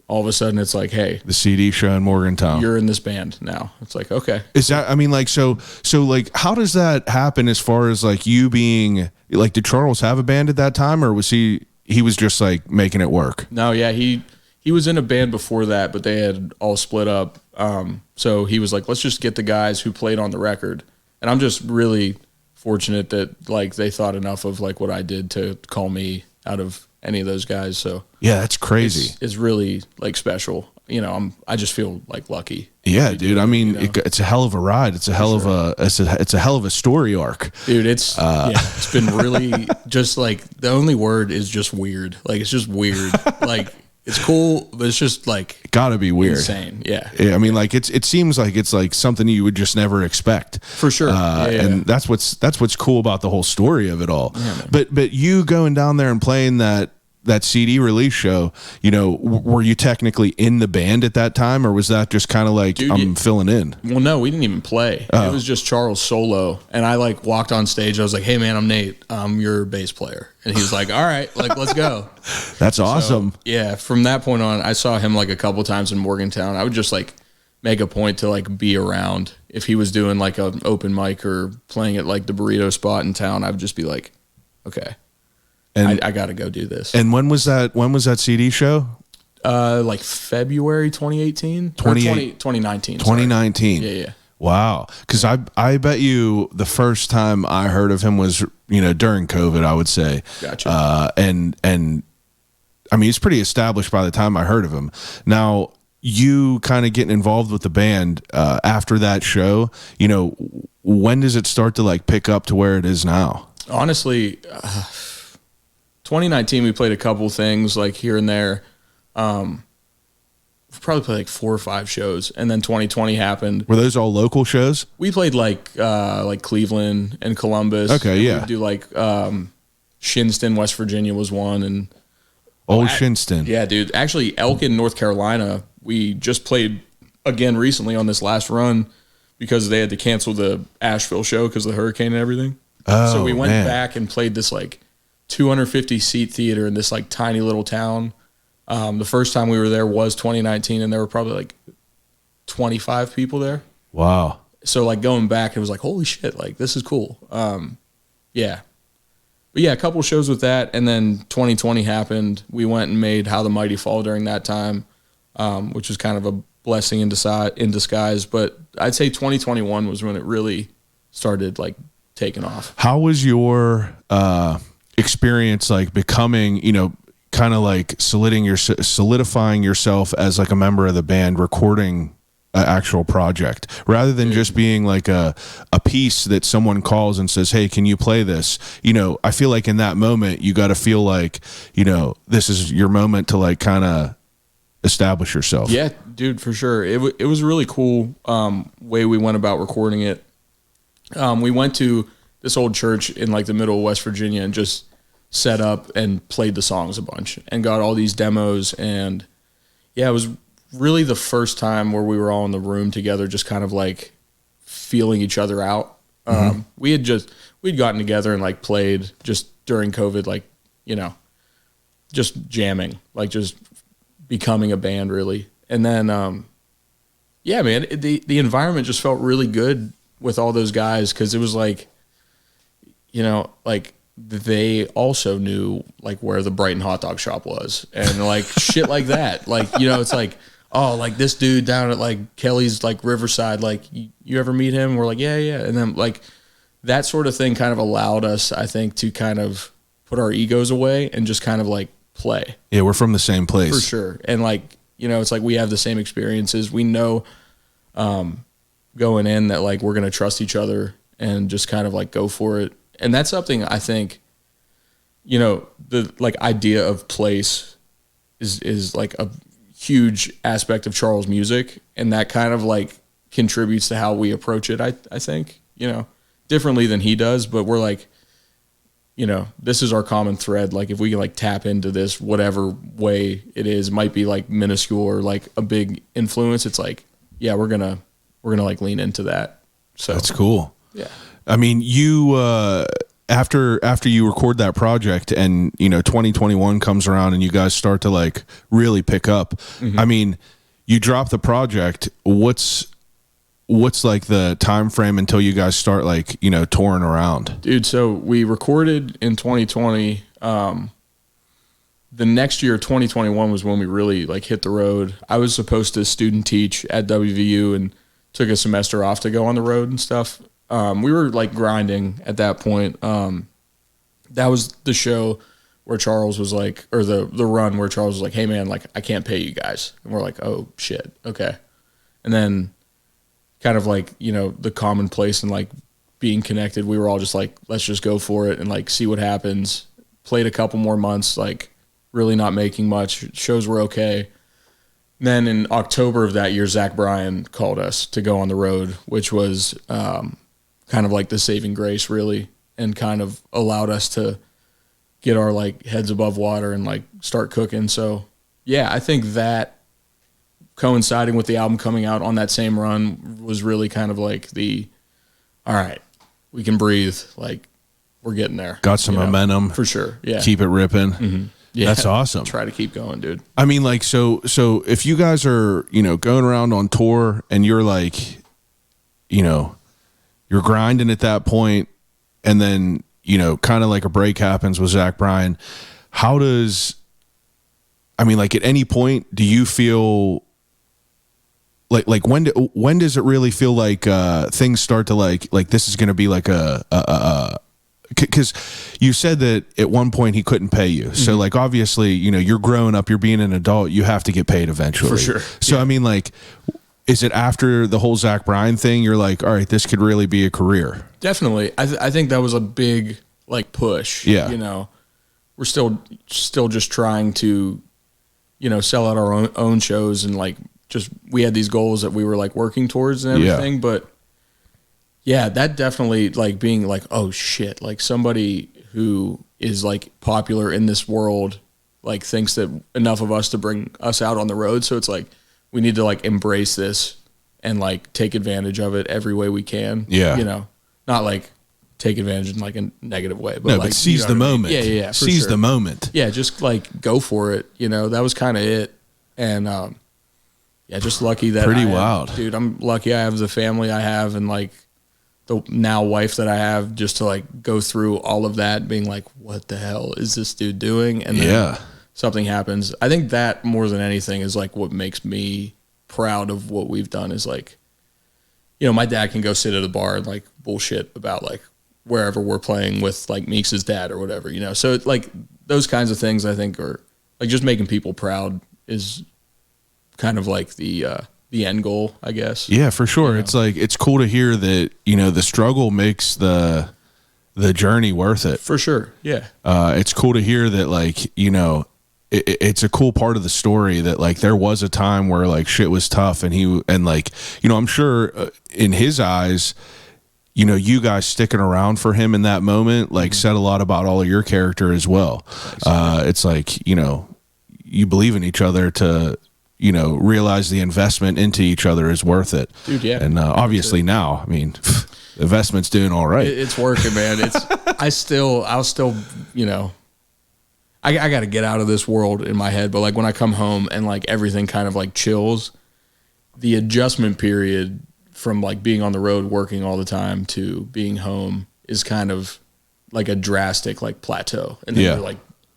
all of a sudden it's like, hey, the CD show in Morgantown, you're in this band now. It's like, okay. Is that, I mean, like, so like, how does that happen as far as like you being like, did Charles have a band at that time, or was he was just like making it work? No, yeah. He was in a band before that, but they had all split up. So he was like, let's just get the guys who played on the record. And I'm just really fortunate that like they thought enough of like what I did to call me out of any of those guys. So yeah, that's crazy. It's really like special. You know, I just feel like lucky. Yeah, dude. I mean, it's a hell of a ride. It's a hell of it's a hell of a story arc, dude. It's it's been really just like, the only word is just weird. Like, it's just weird. Like, it's cool, but it's just like, gotta be weird. Insane. Yeah. I mean, like it seems like it's like something you would just never expect. For sure. And that's what's cool about the whole story of it all. Yeah, but you going down there and playing that CD release show, you know, were you technically in the band at that time, or was that just kind of like, dude, I'm filling in? Well, no, we didn't even play. It was just Charles solo. And I like walked on stage. I was like, hey man, I'm Nate. I'm your bass player. And he was like, all right, like, let's go. That's awesome. So, yeah. From that point on, I saw him like a couple times in Morgantown. I would just like make a point to like be around. If he was doing like an open mic or playing at like the burrito spot in town, I would just be like, okay. And I got to go do this. And when was that CD show? Like February 2018? 2019. 2019. Yeah. Wow. Because I bet you the first time I heard of him was, you know, during COVID, I would say. Gotcha. And I mean, he's pretty established by the time I heard of him. Now, you kind of getting involved with the band after that show, you know, when does it start to like pick up to where it is now? Honestly, 2019, we played a couple things like here and there. We probably played like 4 or 5 shows, and then 2020 happened. Were those all local shows? We played like Cleveland and Columbus. Okay, yeah. We'd do like Shinston, West Virginia was one, and Shinston. Yeah, dude. Actually, Elkin, North Carolina. We just played again recently on this last run because they had to cancel the Asheville show because of the hurricane and everything. Oh, so we went man. back and played this like 250 seat theater in this like tiny little town. The first time we were there was 2019, and there were probably like 25 people there. Wow. So like going back, it was like, holy shit, like this is cool. Yeah. But yeah, a couple shows with that, and then 2020 happened. We went and made How the Mighty Fall during that time, which was kind of a blessing in disguise. But I'd say 2021 was when it really started like taking off. How was your experience like becoming, you know, kind of like solidifying yourself as like a member of the band, recording an actual project rather than just being like a piece that someone calls and says, hey, can you play this? You know, I feel like in that moment you got to feel like, you know, this is your moment to like kind of establish yourself. Yeah, dude, for sure. It was a really cool way we went about recording it. We went to this old church in like the middle of West Virginia and just set up and played the songs a bunch and got all these demos. And yeah, it was really the first time where we were all in the room together, just kind of like feeling each other out. Mm-hmm. We'd gotten together and like played just during COVID, like, you know, just jamming, like just becoming a band really. And then, yeah, man, the environment just felt really good with all those guys. 'Cause it was like, you know, like they also knew like where the Brighton Hotdog Shoppe was and like shit like that. Like, you know, it's like, oh, like this dude down at like Kelly's like Riverside, like you ever meet him? We're like, yeah. And then like that sort of thing kind of allowed us, I think, to kind of put our egos away and just kind of like play. Yeah, we're from the same place. For sure. And like You know, it's like we have the same experiences. We know going in that like we're going to trust each other and just kind of like go for it. And that's something I think, you know, the like idea of place is like a huge aspect of Charles' music, and that kind of like contributes to how we approach it. I think, you know, differently than he does, but we're like, you know, this is our common thread. Like if we can like tap into this, whatever way it is, might be like minuscule or like a big influence. It's like, yeah, we're gonna like lean into that. So that's cool. Yeah. I mean, you, after you record that project and, you know, 2021 comes around and you guys start to like really pick up, I mean, you drop the project, what's like the time frame until you guys start like, you know, touring around? Dude, so we recorded in 2020. The next year, 2021, was when we really like hit the road. I was supposed to student teach at WVU and took a semester off to go on the road and stuff. We were like grinding at that point. That was the show where Charles was like, or the run where Charles was like, hey man, like I can't pay you guys. And we're like, oh shit. Okay. And then kind of like, you know, the commonplace and like being connected, we were all just like, let's just go for it and like see what happens. Played a couple more months, like really not making much. Shows were okay. Then in October of that year, Zach Bryan called us to go on the road, which was kind of like the saving grace really, and kind of allowed us to get our like heads above water and like start cooking. So yeah, I think that coinciding with the album coming out on that same run was really kind of like the, all right, we can breathe. Like we're getting there. Got some momentum. For sure. Yeah. Keep it ripping. Yeah. That's awesome. Try to keep going, dude. I mean, like, so if you guys are, you know, going around on tour and you're like, you know, you're grinding at that point and then, you know, kind of like a break happens with Zach Bryan, how does, I mean, like at any point, do you feel like when does it really feel like things start to like this is going to be like because you said that at one point he couldn't pay you. So like, obviously, you know, you're growing up, you're being an adult, you have to get paid eventually. For sure. So, yeah. I mean, like, is it after the whole Zach Bryan thing, you're like, all right, this could really be a career? Definitely. I think that was a big like push. Yeah. You know, we're still just trying to, you know, sell out our own shows and like, just we had these goals that we were like working towards and everything. Yeah. But yeah, that definitely like being like, oh shit, like somebody who is like popular in this world like thinks that enough of us to bring us out on the road. So it's like we need to like embrace this and like take advantage of it every way we can. Yeah. You know, not like take advantage in like a negative way, but like seize the moment. Yeah. Seize the moment. Yeah. Just like go for it. You know, that was kind of it. And, yeah, just lucky that pretty wild, dude. I'm lucky I have the family I have and like the now wife that I have, just to like go through all of that, being like, what the hell is this dude doing? And then something happens. I think that more than anything is like what makes me proud of what we've done is like, you know, my dad can go sit at a bar and like bullshit about like wherever we're playing with like Meeks' dad or whatever, you know? So it, like those kinds of things I think are like just making people proud is kind of like the end goal, I guess. Yeah, for sure. You know? It's like, it's cool to hear that, you know, the struggle makes the journey worth it. For sure. Yeah. It's cool to hear that, like, you know, it's a cool part of the story that like there was a time where like shit was tough and like, you know, I'm sure in his eyes, you know, you guys sticking around for him in that moment, like said a lot about all of your character as well. It's like, you know, you believe in each other to, you know, realize the investment into each other is worth it. Dude, yeah. And obviously now, I mean, the investment's doing all right. It's working, man. I'll still, you know, I got to get out of this world in my head. But like when I come home and like everything kind of like chills, the adjustment period from like being on the road working all the time to being home is kind of like a drastic like plateau. And then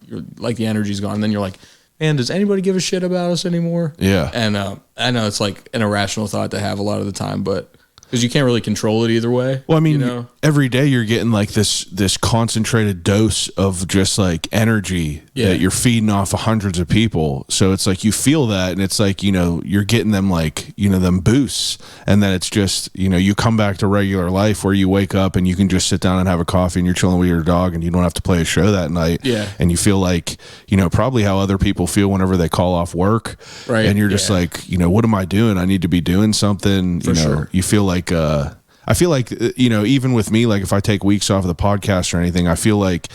you're like the energy's gone. And then you're like, man, does anybody give a shit about us anymore? Yeah. And I know it's like an irrational thought to have a lot of the time, but Because you can't really control it either way. Well, I mean, you know? every day you're getting like this concentrated dose of just like energy that you're feeding off of hundreds of people. So it's like you feel that, and it's like, you know, you're getting them like, you know, them boosts, and then it's just, you know, you come back to regular life where you wake up and you can just sit down and have a coffee and you're chilling with your dog and you don't have to play a show that night. Yeah. And you feel like, you know, probably how other people feel whenever they call off work. Right. And you're just like, you know, what am I doing? I need to be doing something. For you know, sure. You feel like, I feel like, you know, even with me, like if I take weeks off of the podcast or anything, I feel like,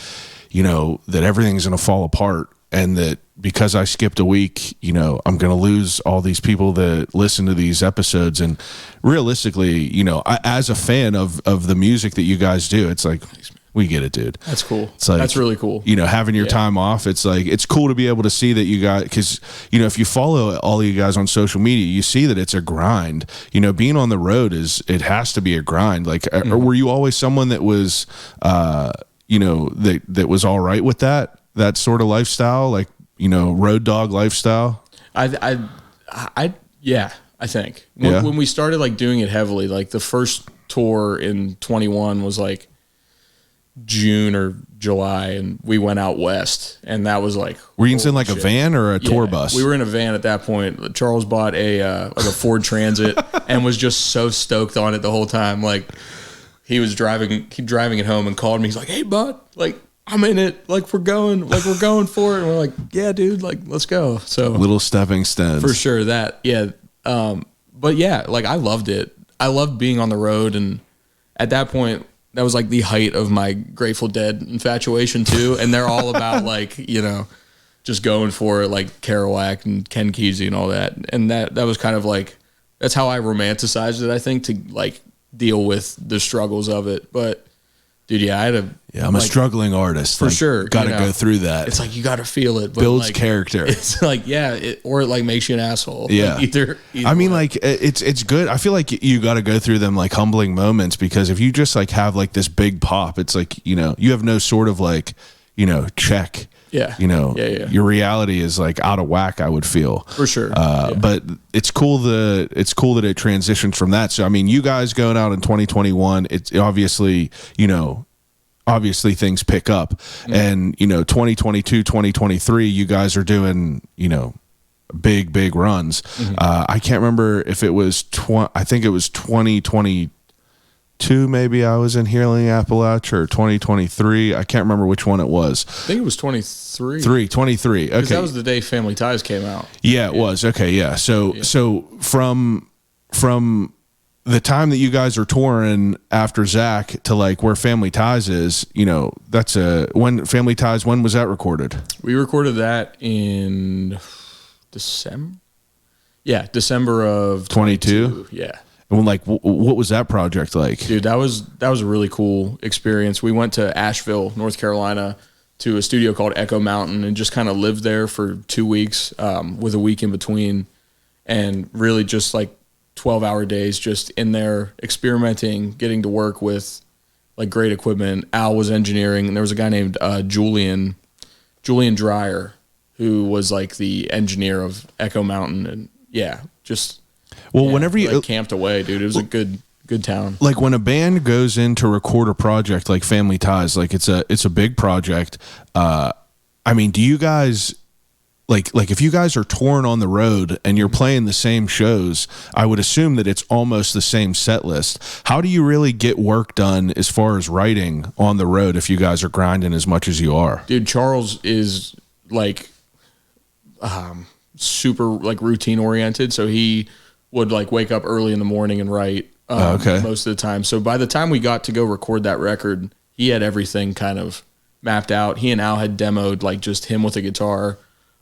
you know, that everything's going to fall apart, and that because I skipped a week, you know, I'm going to lose all these people that listen to these episodes. And realistically, you know, as a fan of the music that you guys do, it's like, we get it, dude. That's cool. It's like, that's really cool. You know, having your time off, it's like, it's cool to be able to see that you got, because, you know, if you follow all of you guys on social media, you see that it's a grind. You know, being on the road it has to be a grind. Like, or were you always someone that was, you know, that was all right with that sort of lifestyle, like, you know, road dog lifestyle? Yeah, I think when we started like doing it heavily, like the first tour in 21 was like June or July, and we went out west, and that was like, were you in like a van or a tour bus? We were in a van at that point. Charles bought a Ford Transit and was just so stoked on it the whole time. Like he driving it home and called me. He's like, "Hey bud, like I'm in it. Like we're going for it." And we're like, "Yeah, dude, like let's go." So little stepping stones for sure. That but yeah, like I loved it. I loved being on the road, and at that point, that was like the height of my Grateful Dead infatuation too. And they're all about like, you know, just going for it, like Kerouac and Ken Kesey and all that. And that was kind of like, that's how I romanticized it, I think, to like deal with the struggles of it. But dude, I'm a struggling artist for sure. Got to go through that. It's like you got to feel it. But builds like, character. It's like or it like makes you an asshole. Yeah. Like either I mean, way. like it's good. I feel like you got to go through them like humbling moments, because if you just like have like this big pop, it's like, you know, you have no sort of like, you know, check. Yeah. You know, Yeah. your reality is like out of whack, I would feel. For sure. But it's cool that it transitions from that. So I mean, you guys going out in 2021, it's obviously, you know, things pick up, and you know, 2022, 2023, you guys are doing, you know, big runs. I can't remember if it was I think it was 2022 maybe I was in Healing Appalachia, or 2023. I can't remember which one it was. I think it was 23. 23. Okay. That was the day Family Ties came out. Yeah, it was. Okay, yeah. So from the time that you guys are touring after Zach to like where Family Ties is, you know, that's when Family Ties, when was that recorded? We recorded that in December. Yeah, December of 22. Yeah. And like, what was that project like? Dude, that was a really cool experience. We went to Asheville, North Carolina, to a studio called Echo Mountain, and just kind of lived there for 2 weeks, with a week in between, and really just like 12-hour days just in there experimenting, getting to work with like great equipment. Al was engineering, and there was a guy named Julian Dreyer, who was like the engineer of Echo Mountain, and whenever you like camped away, dude, it was a good town. Like when a band goes in to record a project like Family Ties, like it's a big project. I mean, do you guys like if you guys are touring on the road and you're playing the same shows, I would assume that it's almost the same set list. How do you really get work done as far as writing on the road if you guys are grinding as much as you are? Dude, Charles is like super like routine oriented, so he would like wake up early in the morning and write most of the time. So by the time we got to go record that record, he had everything kind of mapped out. He and Al had demoed like just him with a guitar.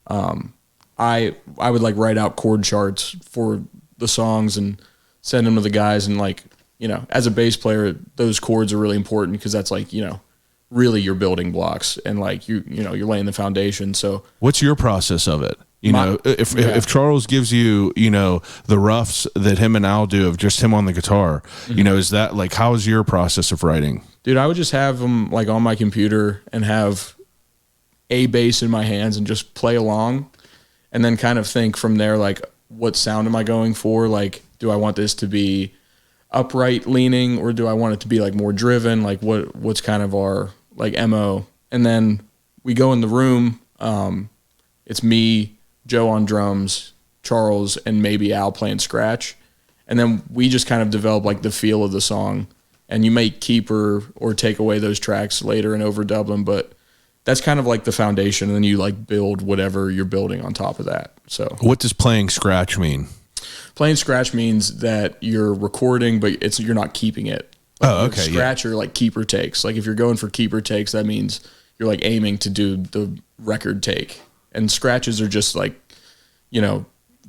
I would like write out chord charts for the songs and send them to the guys, and like, you know, as a bass player, those chords are really important because that's like, you know, really your building blocks, and like you know, you're laying the foundation. So what's your process of it? You know, if Charles gives you, you know, the roughs that him and Al do of just him on the guitar, you know, is that like, how is your process of writing? Dude, I would just have them like on my computer and have a bass in my hands and just play along, and then kind of think from there, like, what sound am I going for? Like, do I want this to be upright leaning, or do I want it to be like more driven? Like what's kind of our like MO? And then we go in the room. It's me, Joe on drums, Charles, and maybe Al playing scratch. And then we just kind of develop like the feel of the song, and you may keep or take away those tracks later and overdub them, but that's kind of like the foundation. And then you like build whatever you're building on top of that. So What does playing scratch mean? Playing scratch means that you're recording, but you're not keeping it. Like Oh, okay. Scratch or like keeper takes. Like if you're going for keeper takes, that means you're like aiming to do the record take. And scratches are just like,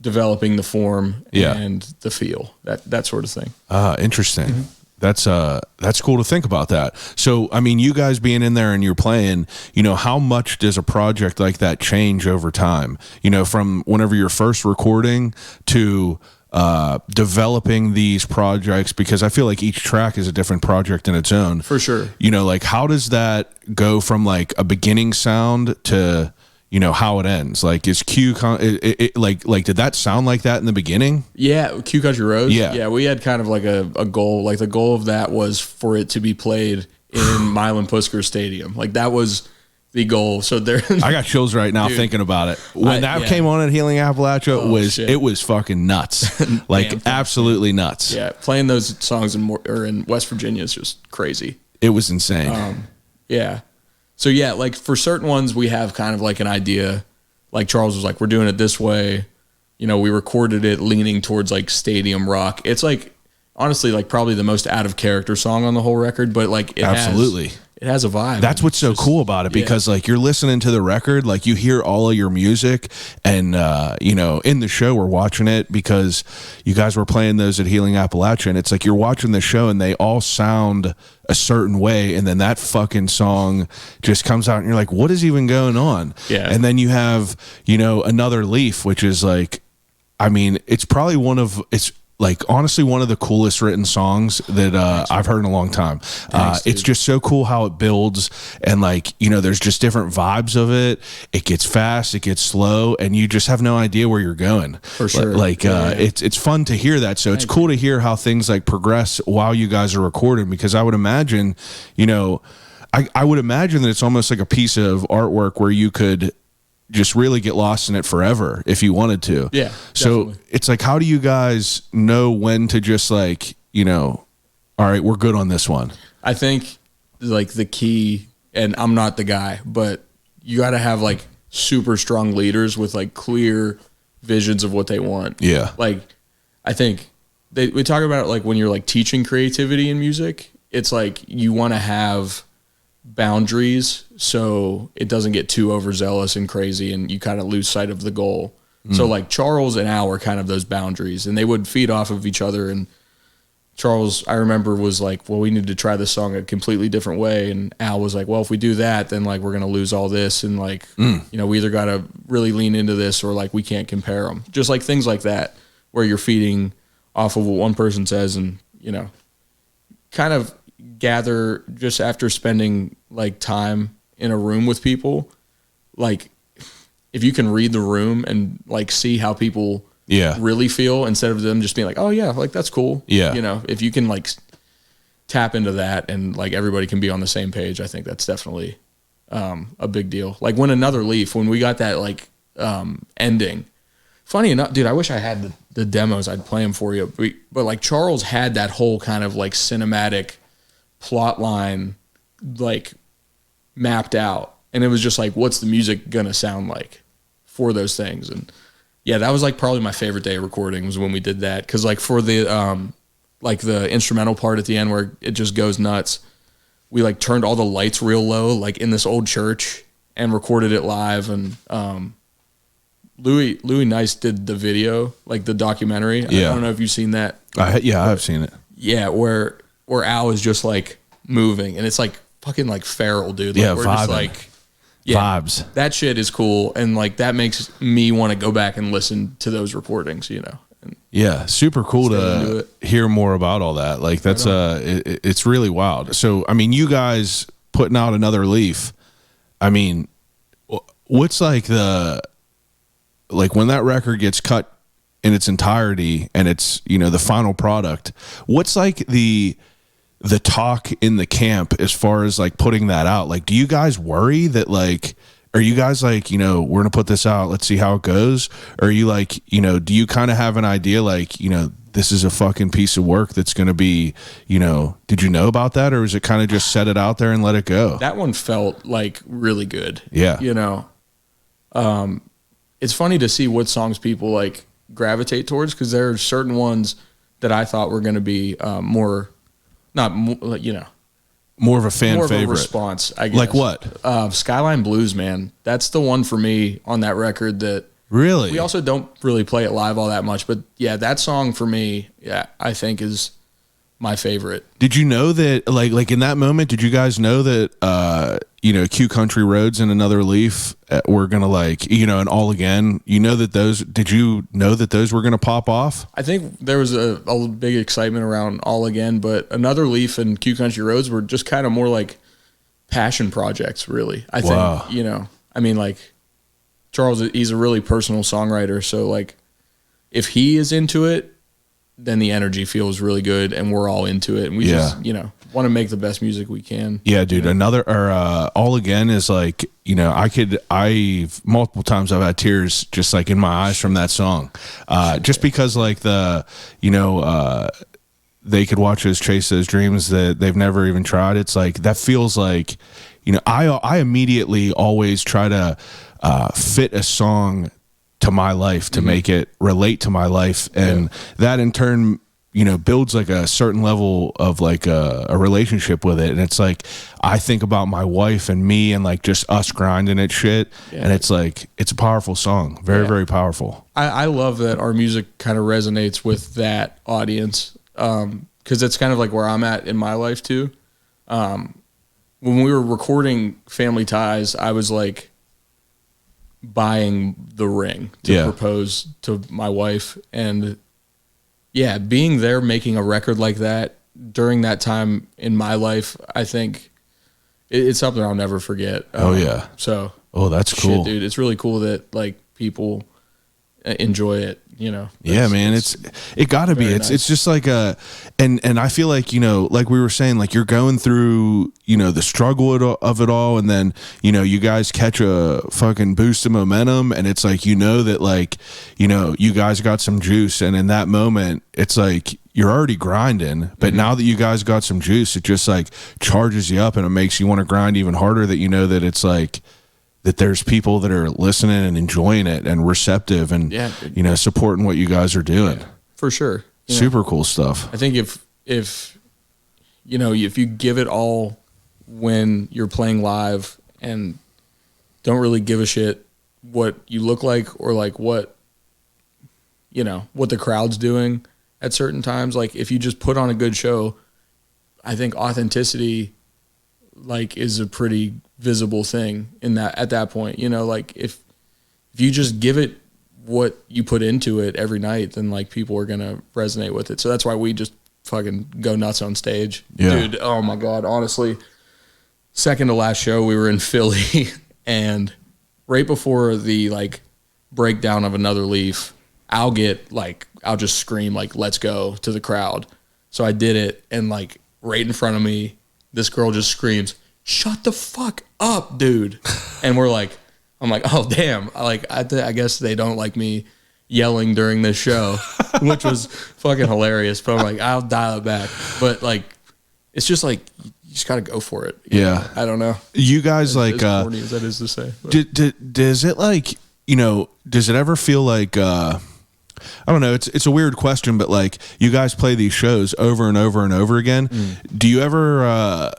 developing the form and the feel, that sort of thing. Interesting. Mm-hmm. That's cool to think about that. So, I mean, you guys being in there and you're playing, how much does a project like that change over time? From whenever you're first recording to developing these projects, because I feel like each track is a different project in its own. For sure. Like how does that go from like a beginning sound to how it ends? Like is Q like did that sound like that in the beginning? Yeah, Q Country Roads. Yeah, we had kind of like a goal. Like the goal of that was for it to be played in Milan Pusker Stadium. Like that was the goal. So there, I got chills right now thinking about it. When that came on at Healing Appalachia, it was fucking nuts, like absolutely nuts. Yeah, playing those songs in West Virginia is just crazy. It was insane. Yeah. So yeah, like for certain ones, we have kind of like an idea. Like Charles was like, we're doing it this way. We recorded it leaning towards like stadium rock. It's like, honestly, like probably the most out of character song on the whole record, but like it has a vibe. That's what's so cool about it, because like you're listening to the record, like you hear all of your music, and in the show we're watching it because you guys were playing those at Healing Appalachia, and it's like you're watching the show and they all sound a certain way, and then that fucking song just comes out and you're like, what is even going on? Yeah. And then you have Another Leaf, which is like, I mean, it's probably honestly one of the coolest written songs that I've heard in a long time. It's just so cool how it builds, and like there's just different vibes of it. It gets fast, it gets slow, and you just have no idea where you're going. For sure. It's fun to hear that. So it's cool to hear how things like progress while you guys are recording, because I would imagine, I would imagine that it's almost like a piece of artwork where you could just really get lost in it forever if you wanted to. Yeah. So definitely. it's like, how do you guys know when to just like, all right, we're good on this one? I think like the key, and I'm not the guy, but you got to have like super strong leaders with like clear visions of what they want. Yeah. Like I think we talk about it like when you're like teaching creativity in music, it's like you want to have boundaries so it doesn't get too overzealous and crazy and you kind of lose sight of the goal. So like Charles and Al were kind of those boundaries, and they would feed off of each other. And Charles, I remember, was like, well, we need to try this song a completely different way. And Al was like, well, if we do that, then like we're going to lose all this. And like, we either got to really lean into this or like we can't compare them. Just like things like that where you're feeding off of what one person says, and, kind of gather just after spending like time in a room with people, like if you can read the room and like see how people really feel instead of them just being like, oh yeah, like that's cool. Yeah. If you can like tap into that and like everybody can be on the same page, I think that's definitely a big deal. Like when Another Leaf, when we got that like ending, funny enough, dude, I wish I had the demos. I'd play them for you. But like Charles had that whole kind of like cinematic plot line like mapped out, and it was just like, what's the music gonna sound like for those things? And yeah, that was like probably my favorite day of recording was when we did that, because like for the like the instrumental part at the end where it just goes nuts, we like turned all the lights real low like in this old church and recorded it live. And Louis Nice did the video, like the documentary. I don't know if you've seen that. I've seen it. Yeah, where Al is just like moving, and it's like fucking like feral, dude. Like, we're just like vibes. That shit is cool, and like that makes me want to go back and listen to those recordings, And super cool to hear more about all that. Like that's it's really wild. So I mean, you guys putting out Another Leaf, I mean, what's like when that record gets cut in its entirety and it's, you know, the final product, what's like the talk in the camp as far as like putting that out? Like, do you guys worry that like, are you guys like, you know, we're gonna put this out, let's see how it goes? Or are you like, you know, do you kind of have an idea like, you know, this is a fucking piece of work that's gonna be, you know, did you know about that, or is it kind of just set it out there and let it go? That one felt like really good. Yeah. You know, it's funny to see what songs people like gravitate towards, because there are certain ones that I thought were going to be more More of a fan more favorite. of a response, I guess. Like what? Skyline Blues, man. That's the one for me on that record that Really? we also don't really play it live all that much. But yeah, that song for me, yeah, I think is my favorite. Did you know that, like in that moment, did you guys know that, you know, Q Country Roads and Another Leaf were going to, like, you know, and All Again, you know that those, did you know that those were going to pop off? I think there was a big excitement around All Again, but Another Leaf and Q Country Roads were just kind of more like passion projects, really. I think, you know, I mean, like, Charles, he's a really personal songwriter, so, like, if he is into it, then the energy feels really good, and we're all into it, and we just, you know, want to make the best music we can. Yeah, dude. All Again is like, you know, I've multiple times I've had tears just like in my eyes from that song, just because like you know, they could watch us chase those dreams that they've never even tried. It's like that feels like, you know, I immediately always try to fit a song to my life to make it relate to my life, and that in turn, you know, builds like a certain level of like a relationship with it. And it's like I think about my wife and me and like just us grinding at shit, and it's like it's a powerful song, very very powerful. I love that our music kind of resonates with that audience, because it's kind of like where I'm at in my life too. When we were recording Family Ties, I was like buying the ring to propose to my wife, and yeah, being there making a record like that during that time in my life, I think it's something I'll never forget. So that's cool, shit, dude. It's really cool that like people enjoy it, you know. Yeah, man, it gotta be. It's just like and I feel like, you know, like we were saying, like you're going through, you know, the struggle of it all, and then, you know, you guys catch a fucking boost of momentum, and it's like, you know, that like, you know, you guys got some juice, and in that moment it's like you're already grinding, but now that you guys got some juice, it just like charges you up, and it makes you want to grind even harder, that you know that it's like that there's people that are listening and enjoying it and receptive and, you know, supporting what you guys are doing. Yeah, for sure. Super cool stuff. I think if, you know, if you give it all when you're playing live and don't really give a shit what you look like or like what, you know, what the crowd's doing at certain times, like if you just put on a good show, I think authenticity like is a pretty visible thing in that at that point, you know, like if you just give it what you put into it every night, then like people are gonna resonate with it. So that's why we just fucking go nuts on stage. Dude, oh my god, honestly, second to last show we were in Philly and right before the like breakdown of Another Leaf, I'll just scream like let's go to the crowd. So I did it, and like right in front of me this girl just screams, "Shut the fuck up, dude." And I'm like, oh, damn. Like, I guess they don't like me yelling during this show, which was fucking hilarious. But I'm like, I'll dial it back. But, like, it's just like, you just got to go for it. Yeah. I don't know. You guys, like, as corny as that is to say. Does it, like, you know, does it ever feel like, I don't know, it's a weird question, but, like, you guys play these shows over and over and over again. Do you ever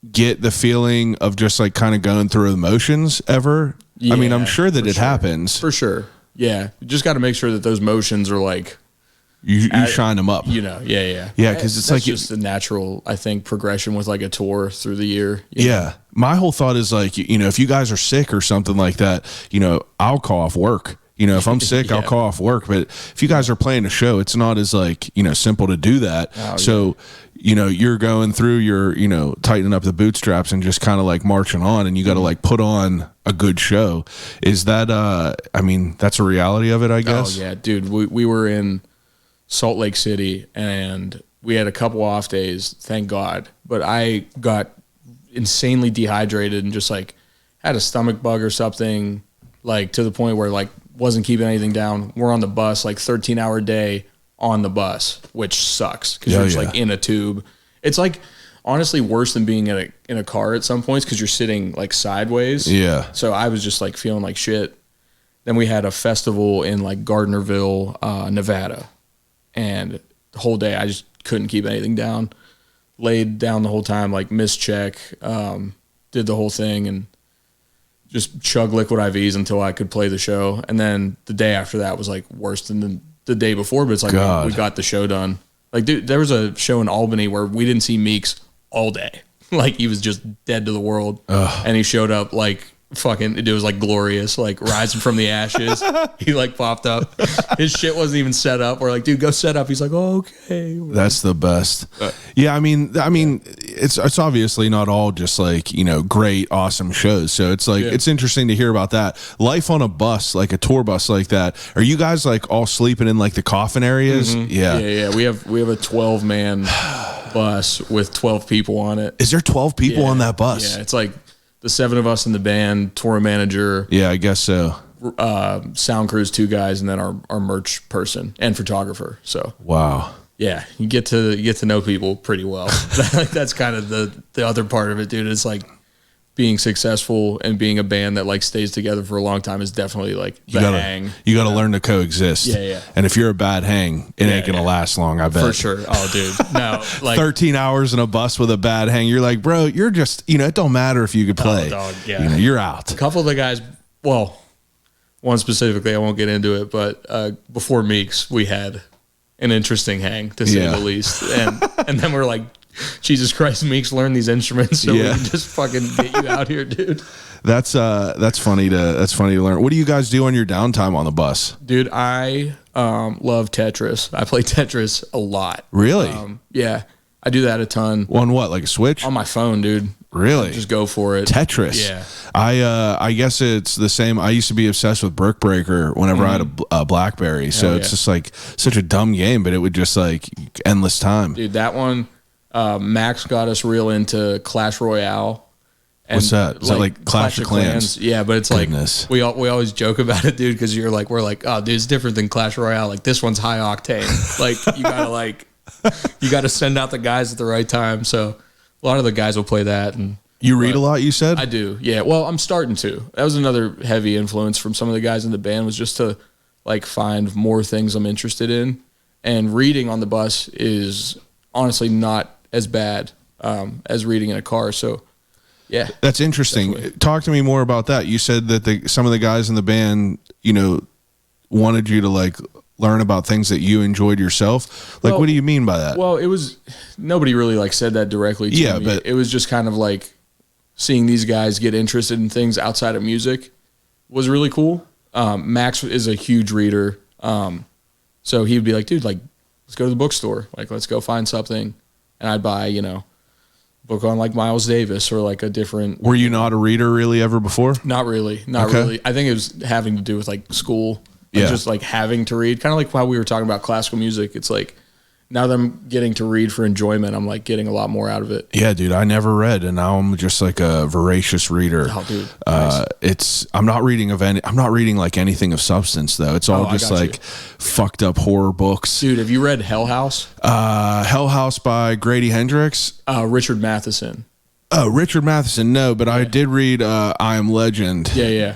get the feeling of just, like, kind of going through emotions ever? I mean, I'm sure that it happens. For sure. Yeah. You just got to make sure that those motions are, like, you shine them up. You know, yeah. Yeah, because it's that's like just the natural, I think, progression with like a tour through the year. Yeah. My whole thought is like, you know, if you guys are sick or something like that, you know, I'll call off work. You know, if I'm sick, I'll call off work. But if you guys are playing a show, it's not as like, you know, simple to do that. So, you know, you're going through your, you know, tightening up the bootstraps and just kind of like marching on, and you got to like put on a good show. Is that, I mean, that's a reality of it, I guess. Oh yeah, dude. We were in Salt Lake City and we had a couple off days, thank God. But I got insanely dehydrated and just like had a stomach bug or something, like to the point where like wasn't keeping anything down. We're on the bus, like 13-hour day on the bus, which sucks because you're just like in a tube. It's like honestly worse than being in a car at some points because you're sitting like sideways. Yeah. So I was just like feeling like shit. Then we had a festival in like Gardnerville, Nevada, and the whole day I just couldn't keep anything down. Laid down the whole time, like missed check, did the whole thing, and just chug liquid IVs until I could play the show. And then the day after that was like worse than the day before, but it's like we got the show done. Like, dude, there was a show in Albany where we didn't see Meeks all day. Like, he was just dead to the world. And he showed up like fucking, it was like glorious, like rising from the ashes. He like popped up. His shit wasn't even set up. We're like, dude, go set up. He's like, oh, okay. That's the best. Yeah, I mean, it's obviously not all just like, you know, great, awesome shows. So it's like it's interesting to hear about that life on a bus, like a tour bus like that. Are you guys like all sleeping in like the coffin areas? Yeah. We have a 12-man bus with 12 people on it. Is there 12 people on that bus? Yeah, it's like the 7 of us in the band, tour manager. Yeah, I guess so. Sound crew's 2 guys, and then our merch person and photographer. So wow. Yeah, you get to know people pretty well. That's kind of the other part of it, dude. It's like being successful and being a band that like stays together for a long time is definitely like the hang. You gotta learn to coexist. Yeah. And if you're a bad hang, it ain't gonna last long, I bet. For sure. Oh, dude. No, like 13 hours in a bus with a bad hang, you're like, bro, you're just, you know, it don't matter if you could play. Oh, dog, yeah. You know, you're out. A couple of the guys, well, one specifically, I won't get into it, but before Meeks, we had an interesting hang, to say the least. And then we're like, Jesus Christ, Meeks, learn these instruments so we can just fucking get you out here, dude. That's funny to learn. What do you guys do on your downtime on the bus? Dude, I love Tetris. I play Tetris a lot. Really? Yeah. I do that a ton. On what, like a Switch? On my phone, dude. Really? Just go for it. Tetris. Yeah. I guess it's the same. I used to be obsessed with Brick Breaker whenever I had a BlackBerry. So it's just like such a dumb game, but it would just like endless time. Dude, that one, Max got us real into Clash Royale. And what's that? Is that like Clash of Clans? Yeah, but it's Goodness. like we always joke about it, dude, because we're like, oh, dude, it's different than Clash Royale. Like this one's high octane. Like you gotta send out the guys at the right time. So a lot of the guys will play that. And you read a lot, you said? I do. Yeah. Well, I'm starting to. That was another heavy influence from some of the guys in the band, was just to like find more things I'm interested in. And reading on the bus is honestly not as bad as reading in a car. So yeah, that's interesting. Definitely. Talk to me more about that. You said that some of the guys in the band, you know, wanted you to like learn about things that you enjoyed yourself. Like, what do you mean by that? Well, it was, nobody really like said that directly to me. But it was just kind of like seeing these guys get interested in things outside of music was really cool. Max is a huge reader. So he'd be like, dude, like, let's go to the bookstore. Like, let's go find something. And I'd buy, you know, book on like Miles Davis or like a different. Were you not a reader really ever before? Not really. Not really. I think it was having to do with like school. Just like having to read, kind of like how we were talking about classical music. It's like now that I'm getting to read for enjoyment, I'm like getting a lot more out of it. Yeah, dude, I never read, and now I'm just like a voracious reader. Oh, dude, nice. I'm not reading like anything of substance though. It's all just like fucked up horror books. Dude, have you read Hell House? Hell House by Grady Hendrix. Richard Matheson. Oh, Richard Matheson, no, but I did read I Am Legend. Yeah.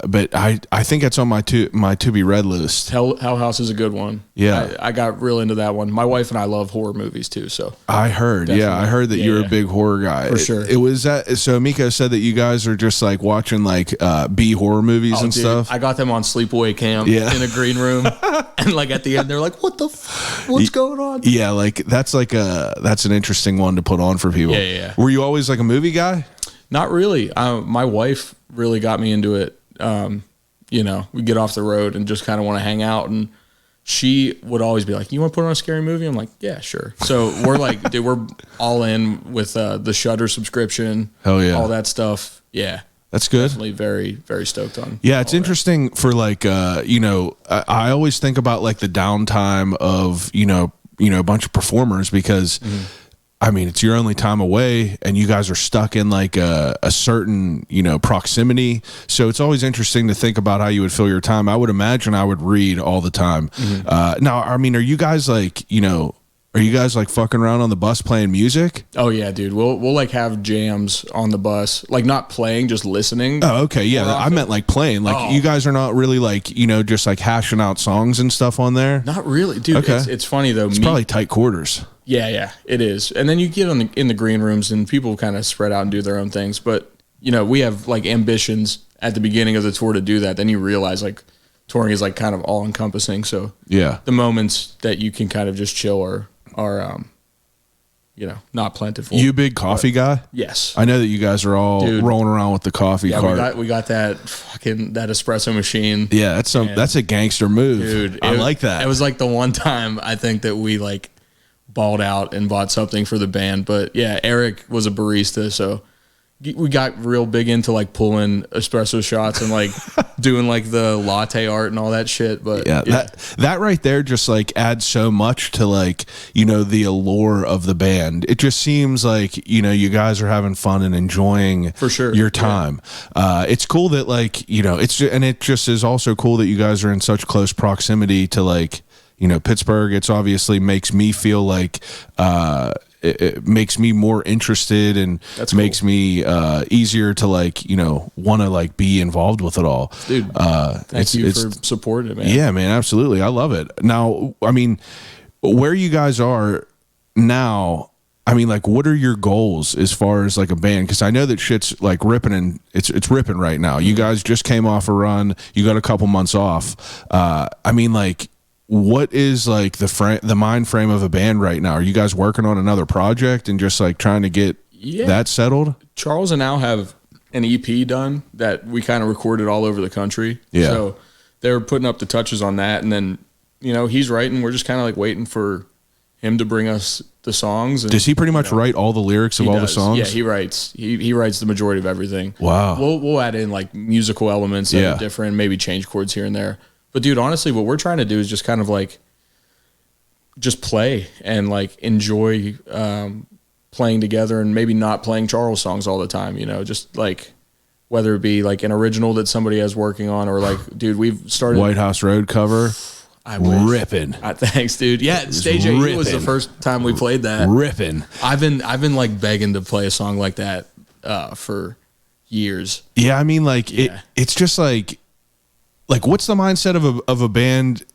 But I think it's on my to be read list. Hell House is a good one. Yeah. I got real into that one. My wife and I love horror movies too, so. I heard, I heard that you're a big horror guy. For sure. It was that, so Miko said that you guys are just like watching like B horror movies and stuff. I got them on sleepaway camp in a green room. And like at the end, they're like, what the what's going on? Yeah, like that's an interesting one to put on for people. Yeah. Were you always like a movie guy? Not really. My wife really got me into it. we get off the road and just kind of want to hang out. And she would always be like, you want to put on a scary movie? I'm like, yeah, sure. So we're like, dude, we're all in with the Shudder subscription. Hell yeah. All that stuff. Yeah. That's good. Definitely very, very stoked on. Yeah, it's interesting for like, I always think about like the downtime of, a bunch of performers because, I mean, it's your only time away and you guys are stuck in like a certain, proximity. So it's always interesting to think about how you would fill your time. I would imagine I would read all the time. Now, I mean, are you guys like, fucking around on the bus playing music? Oh yeah, dude. We'll like have jams on the bus, like not playing, just listening. Oh, okay. Yeah. I meant like playing. Like you guys are not really like, just like hashing out songs and stuff on there? Not really, dude. Okay. It's funny though. It's probably tight quarters. Yeah, it is. And then you get in the green rooms and people kind of spread out and do their own things. But, we have like ambitions at the beginning of the tour to do that. Then you realize like touring is like kind of all encompassing. So yeah, the moments that you can kind of just chill are not plentiful. You a big coffee guy? Yes. I know that you guys are all rolling around with the coffee cart. We got that espresso machine. Yeah, that's a gangster move. Dude, I like that. It was like the one time I think that we like balled out and bought something for the band. But yeah, Eric was a barista, so we got real big into like pulling espresso shots and like doing like the latte art and all that shit. But yeah, that right there just like adds so much to like, the allure of the band. It just seems like, you guys are having fun and enjoying for sure your time. Yeah. It's cool that like, it just is also cool that you guys are in such close proximity to like, Pittsburgh. It's obviously makes me feel like it makes me more interested and makes me easier to like want to like be involved with it all. Dude, thank you for supporting it, man. Yeah, man, absolutely. I love it. Now, I mean, where you guys are now, I mean, like, what are your goals as far as like a band? Because I know that shit's like ripping and it's ripping right now. You guys just came off a run. You got a couple months off. I mean, like, what is like the mind frame of a band right now? Are you guys working on another project and just like trying to get that settled? Charles and Al have an EP done that we kind of recorded all over the country. Yeah. So they're putting up the touches on that. And then, he's writing. We're just kind of like waiting for him to bring us the songs. And, does he pretty much write all the lyrics of all the songs? Yeah, he writes. He writes the majority of everything. Wow. We'll add in like musical elements that are different, maybe change chords here and there. But dude, honestly, what we're trying to do is just kind of like just play and like enjoy playing together and maybe not playing Charles songs all the time, just like whether it be like an original that somebody has working on or like, dude, we've started White House Road cover. Ripping. Thanks, dude. Yeah, Stage 8 was the first time we played that. Ripping. I've been like begging to play a song like that for years. Yeah, I mean like it's just like what's the mindset of a band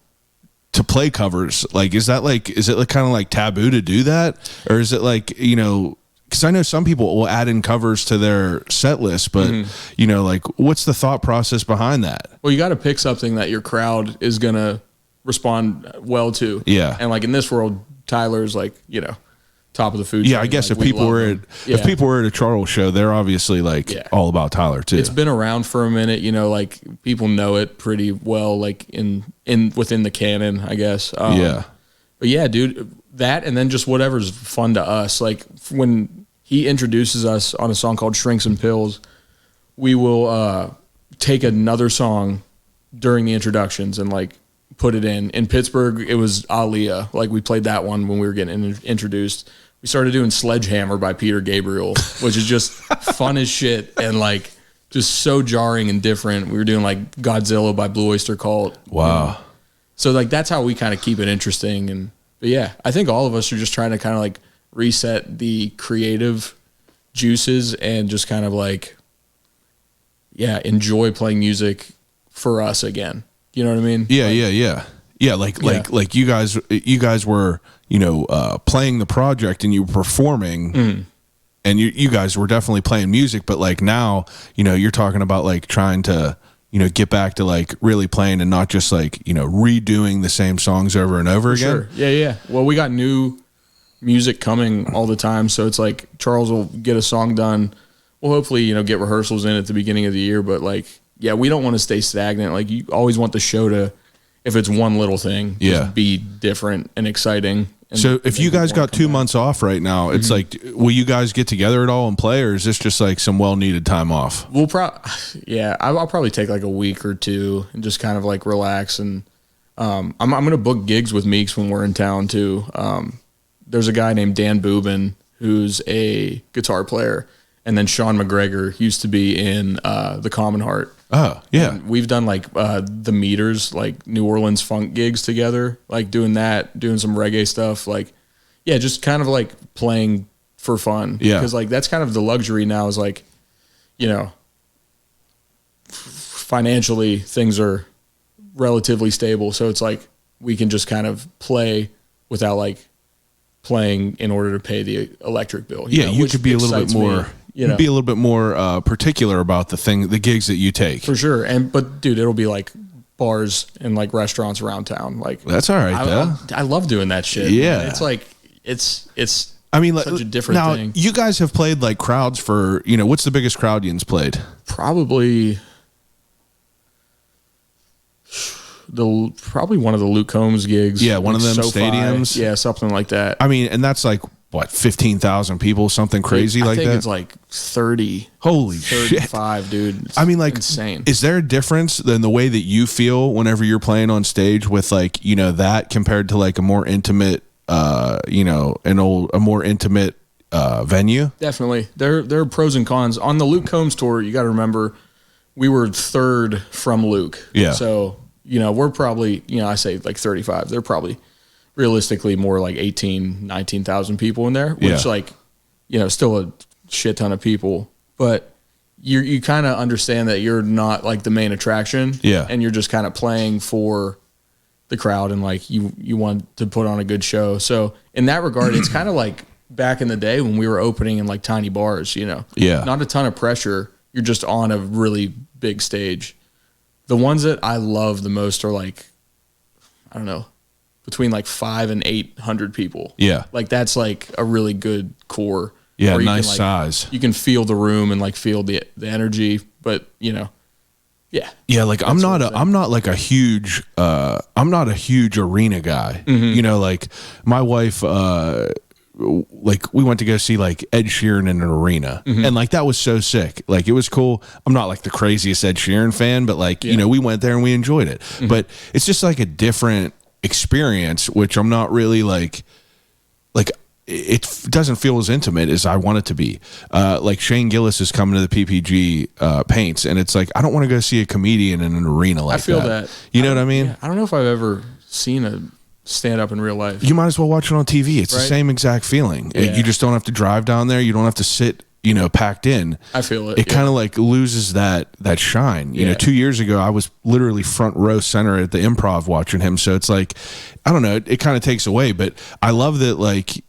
to play covers? Like, is it like kind of like taboo to do that? Or is it like, because I know some people will add in covers to their set list, but like what's the thought process behind that? Well, you got to pick something that your crowd is going to respond well to. Yeah. And like in this world, Tyler's like, top of the food chain. Yeah, I guess like, if people were at a Charles show, they're obviously like all about Tyler too. It's been around for a minute, like people know it pretty well, like in within the canon, I guess. Yeah. But yeah, dude, that and then just whatever's fun to us. Like when he introduces us on a song called Shrinks and Pills, we will take another song during the introductions and like put it in. In Pittsburgh, it was Aaliyah. Like we played that one when we were getting introduced. We started doing Sledgehammer by Peter Gabriel, which is just fun as shit and like just so jarring and different. We were doing like Godzilla by Blue Oyster Cult. Wow. So like that's how we kind of keep it interesting. But yeah, I think all of us are just trying to kind of like reset the creative juices and just kind of like, enjoy playing music for us again. You know what I mean? Yeah. Like you guys were, playing the project and you were performing and you guys were definitely playing music, but like now, you're talking about like trying to, get back to like really playing and not just like, redoing the same songs over and over again. Sure. Yeah. Well, we got new music coming all the time. So it's like Charles will get a song done. We'll hopefully, get rehearsals in at the beginning of the year, but like, yeah, we don't want to stay stagnant. Like you always want the show to, if it's one little thing, just be different and exciting. And so if you guys got 2 months off right now, it's like, will you guys get together at all and play, or is this just like some well-needed time off? I'll probably take like a week or two and just kind of like relax. And I'm going to book gigs with Meeks when we're in town too. There's a guy named Dan Boobin who's a guitar player, and then Sean McGregor used to be in the Common Heart. Oh, yeah. And we've done like the Meters, like New Orleans funk gigs together, like doing some reggae stuff. Like, yeah, just kind of like playing for fun. Yeah. Because like that's kind of the luxury now is like, you know, financially things are relatively stable. So it's like we can just kind of play without like playing in order to pay the electric bill. You could be a little bit more... be a little bit more particular about the gigs that you take. For sure. But dude, it'll be like bars and like restaurants around town. Like that's all right though. I love doing that shit. Yeah. Man. It's like, it's I mean, such a different thing. Now, you guys have played like crowds for, what's the biggest crowd you've played? Probably one of the Luke Combs gigs. Yeah. One of them SoFi. stadiums. Yeah. Something like that. I mean, and that's like, what, 15,000 people, something crazy like that? I think it's like 30. Holy 35, shit. Dude. It's insane. Is there a difference in the way that you feel whenever you're playing on stage with like, that compared to like a more intimate, a more intimate venue? Definitely. There are pros and cons. On the Luke Combs tour, you got to remember, we were third from Luke. Yeah. So, we're probably, I say like 35. They're probably realistically more like 19,000 people in there, which like, still a shit ton of people, but you kind of understand that you're not like the main attraction. Yeah. And you're just kind of playing for the crowd and like you want to put on a good show. So in that regard, it's kind of like back in the day when we were opening in like tiny bars, Yeah. Not a ton of pressure. You're just on a really big stage. The ones that I love the most are like, I don't know, between like 500 and 800 people. Yeah. Like that's like a really good core. Yeah. Nice size. You can feel the room and like feel the energy, but yeah. Yeah. Like I'm not a huge arena guy. Like my wife, like we went to go see like Ed Sheeran in an arena and like that was so sick. Like it was cool. I'm not like the craziest Ed Sheeran fan, but like, we went there and we enjoyed it, but it's just like a different experience, which I'm not really like it doesn't feel as intimate as I want it to be. Like Shane Gillis is coming to the PPG paints, and it's like I don't want to go see a comedian in an arena like that. I feel that. You know what I mean? Yeah, I don't know if I've ever seen a stand up in real life. You might as well watch it on TV. It's the same exact feeling. Yeah. You just don't have to drive down there. You don't have to sit packed in. I feel it. It kind of like loses that shine. 2 years ago, I was literally front row center at the Improv watching him. So it's like, I don't know, it kind of takes away, but I love that like,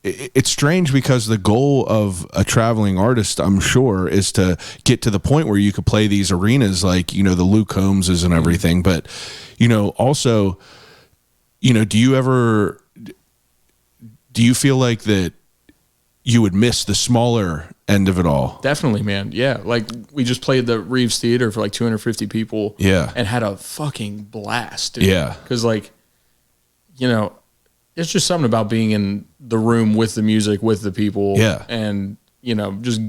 it's strange because the goal of a traveling artist, I'm sure, is to get to the point where you could play these arenas like, the Luke Combses and everything. But, also, do you feel like that you would miss the smaller end of it all? Definitely, man. Yeah. Like we just played the Reeves Theater for like 250 people. Yeah. And had a fucking blast, dude. Yeah. Cause like, it's just something about being in the room with the music, with the people. Yeah. And, just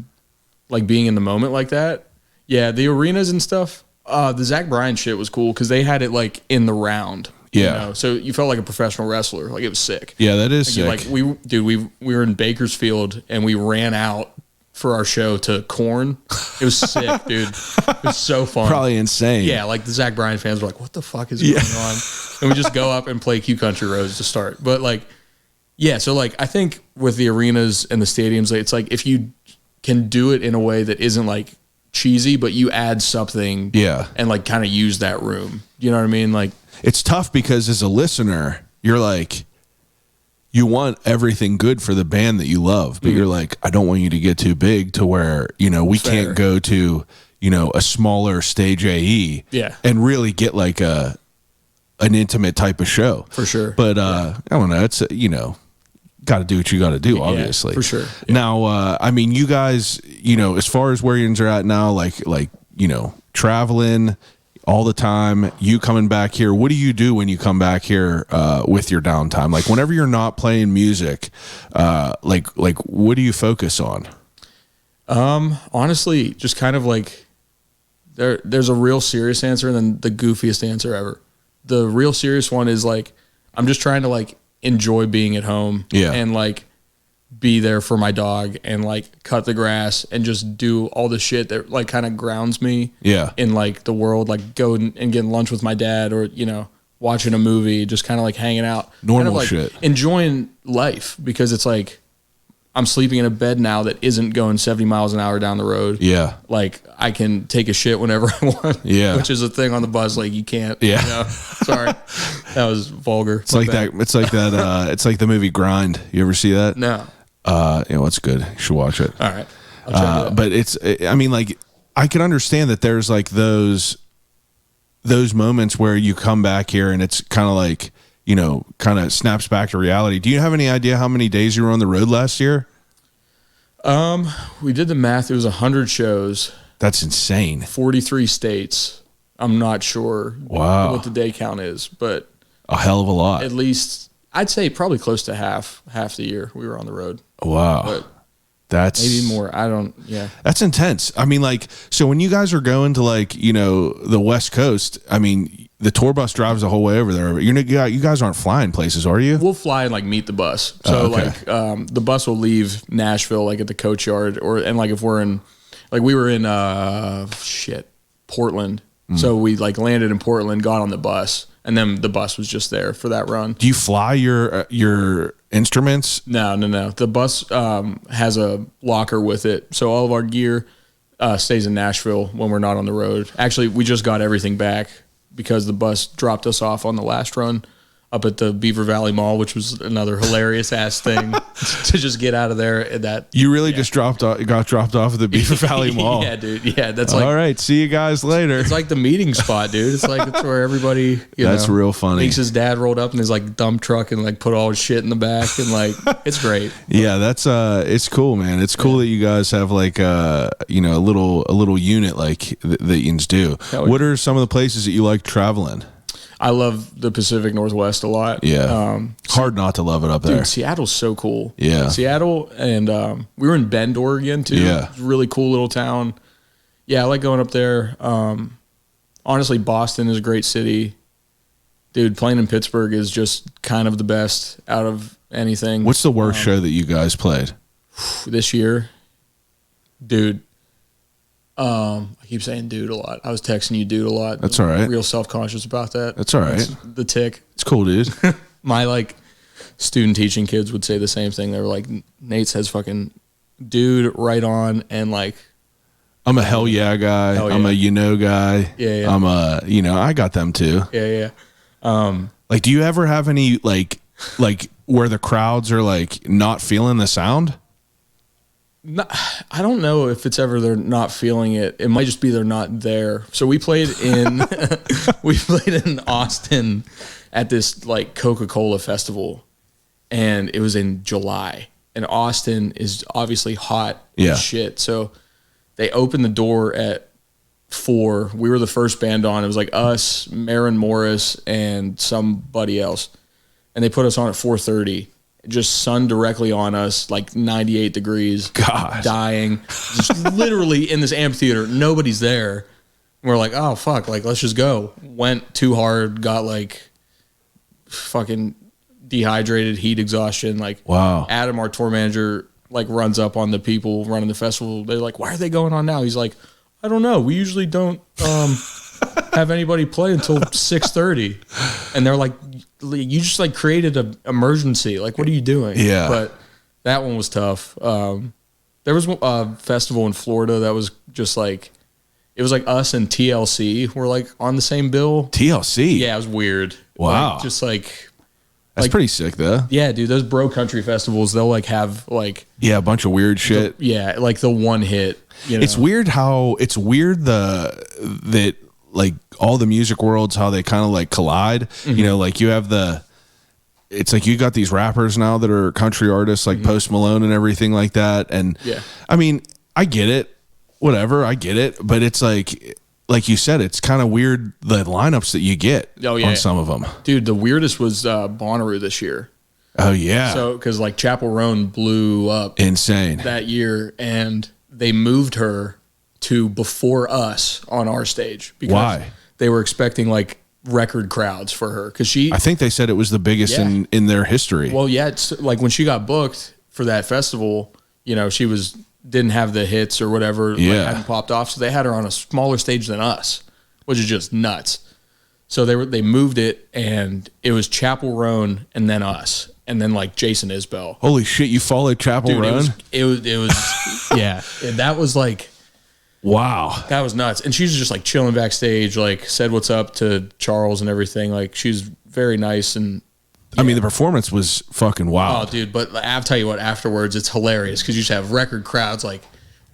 like being in the moment like that. Yeah. The arenas and stuff. The Zach Bryan shit was cool because they had it like in the round. Yeah. So you felt like a professional wrestler. Like it was sick. Yeah, that is sick. Like we were in Bakersfield and we ran out for our show to Korn. It was sick, dude. It was so fun. Probably insane. Yeah, like the Zach Bryan fans were like, what the fuck is going on? And we just go up and play Q Country Roads to start. But like, yeah, so like I think with the arenas and the stadiums, it's like if you can do it in a way that isn't like cheesy, but you add something and like kind of use that room. You know what I mean? Like it's tough because as a listener, you're like, you want everything good for the band that you love, but you're like, I don't want you to get too big to where, we can't go to, a smaller stage AE and really get like an intimate type of show. For sure. But I don't know. It's, got to do what you got to do, obviously. For sure. Yeah. Now, I mean, you guys, as far as where you're at now, like, traveling all the time, you coming back here, what do you do when you come back here with your downtime? Like whenever you're not playing music, like what do you focus on? Honestly, just kind of like there's a real serious answer and then the goofiest answer ever. The real serious one is like I'm just trying to like enjoy being at home and like be there for my dog and like cut the grass and just do all the shit that like kind of grounds me in like the world, like go and getting lunch with my dad or, you know, watching a movie, just kind of like hanging out. Normal kind of like shit. Enjoying life because it's like I'm sleeping in a bed now that isn't going 70 miles an hour down the road. Yeah. Like I can take a shit whenever I want. Yeah. Which is a thing on the bus. Like you can't. Yeah. You know? Sorry. That was vulgar. It's like that. It's like that. It's like the movie Grind. You ever see that? No. You know, it's good. You should watch it. All right. I'll check it out. But I mean, like I can understand that there's like those moments where you come back here and it's kind of like, you know, kind of snaps back to reality. Do you have any idea how many days you were on the road last year? We did the math. It was 100 shows. That's insane. 43 states. I'm not sure what the day count is, but a hell of a lot. At least I'd say probably close to half the year we were on the road. Wow. But that's maybe more. That's intense. I mean, like, so when you guys are going to like, you know, the West Coast, I mean, the tour bus drives the whole way over there. You guys aren't flying places, are you? We'll fly and like meet the bus. So the bus will leave Nashville like at the coach yard and like if we're in, like we were in Portland. So we like landed in Portland, got on the bus, and then the bus was just there for that run. Do you fly your instruments? No. The bus has a locker with it, so all of our gear stays in Nashville when we're not on the road. Actually, we just got everything back because the bus dropped us off on the last run up at the Beaver Valley Mall, which was another hilarious ass thing to just get out of there. You really just got dropped off at the Beaver Valley Mall. Yeah, dude. Yeah, that's like, all right. See you guys later. It's like the meeting spot, dude. It's like it's where everybody. That's real funny. Thinks his dad rolled up in his like dump truck and like put all his shit in the back and like it's great. Yeah, that's it's cool, man. It's cool that you guys have like you know a little unit like that yous do. What are some of the places that you like traveling? I love the Pacific Northwest a lot. Yeah. Hard not to love it up there. Dude, Seattle's so cool. Yeah. Seattle, and we were in Bend, Oregon, too. Yeah. It's a really cool little town. Yeah, I like going up there. Honestly, Boston is a great city. Dude, playing in Pittsburgh is just kind of the best out of anything. What's the worst show that you guys played? This year? Dude. I keep saying dude a lot. I was texting you dude a lot. That's all right. Real self-conscious about that. That's all right. That's the tick. It's cool, dude. My like student teaching kids would say the same thing. They were like, Nate says fucking dude right on and like I'm a hell yeah guy. Hell yeah. I'm a guy. Yeah. I'm a I got them too. Yeah. Like do you ever have any like where the crowds are like not feeling the sound? No, I don't know if it's ever they're not feeling it. It might just be they're not there. So we played in Austin at this like Coca-Cola festival, and it was in July. And Austin is obviously hot as shit. So they opened the door at 4. We were the first band on. It was like us, Maren Morris, and somebody else. And they put us on at 4:30. Just sun directly on us, like 98 degrees. God. Dying. Just literally in this amphitheater. Nobody's there. And we're like, oh, fuck. Like, let's just go. Went too hard. Got, like, fucking dehydrated, heat exhaustion. Like, wow. Adam, our tour manager, like, runs up on the people running the festival. They're like, why are they going on now? He's like, I don't know. We usually don't have anybody play until 6:30. And they're like, you just like created an emergency. Like, what are you doing? Yeah. But that one was tough. There was a festival in Florida that was just like, it was like us and TLC were like on the same bill. TLC? Yeah, it was weird. Wow. Like, just like. That's pretty sick though. Yeah, dude, those bro country festivals, they'll like have like. Yeah, a bunch of weird shit. Like the one hit. You know? It's weird that like all the music worlds, how they kind of like collide. Mm-hmm. You know, like you have it's like you got these rappers now that are country artists like Post Malone and everything like that. And I mean, I get it, whatever, I get it, but it's like like you said, it's kind of weird the lineups that you get on some of them. Dude, the weirdest was Bonnaroo this year. Oh yeah. So because like Chapel Roan blew up insane that year, and they moved her to before us on our stage. Because why? They were expecting like record crowds for her because I think they said it was the biggest in their history. Well, yeah, it's like when she got booked for that festival, you know, she didn't have the hits or whatever, hadn't popped off, so they had her on a smaller stage than us, which is just nuts. So they moved it, and it was Chapel Roan and then us, and then like Jason Isbell. Holy shit, you followed Chapel Roan? It was yeah, that was like. Wow. That was nuts. And she was just like chilling backstage, like said what's up to Charles and everything. Like she was very nice. And I mean, the performance was fucking wild. Oh, dude. But I'll tell you what, afterwards, it's hilarious because you just have record crowds like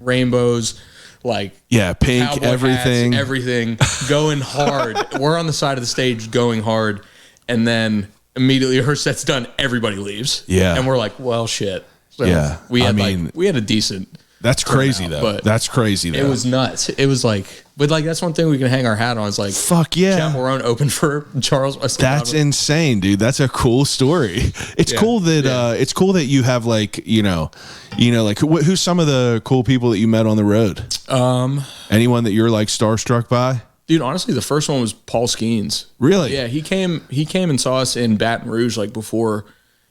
rainbows, like pink, everything. Hats, everything going hard. We're on the side of the stage going hard. And then immediately her set's done, everybody leaves. Yeah. And we're like, well, shit. So we had a decent. That's crazy though. But that's crazy though. It was nuts. It was like, but like that's one thing we can hang our hat on. It's like, fuck yeah, Chapel Roan opened for Charles. That's insane, dude. That's a cool story. It's cool that you have like like who's some of the cool people that you met on the road. Anyone that you're like starstruck by? Dude, honestly, the first one was Paul Skeens. Really? Yeah, he came and saw us in Baton Rouge like before.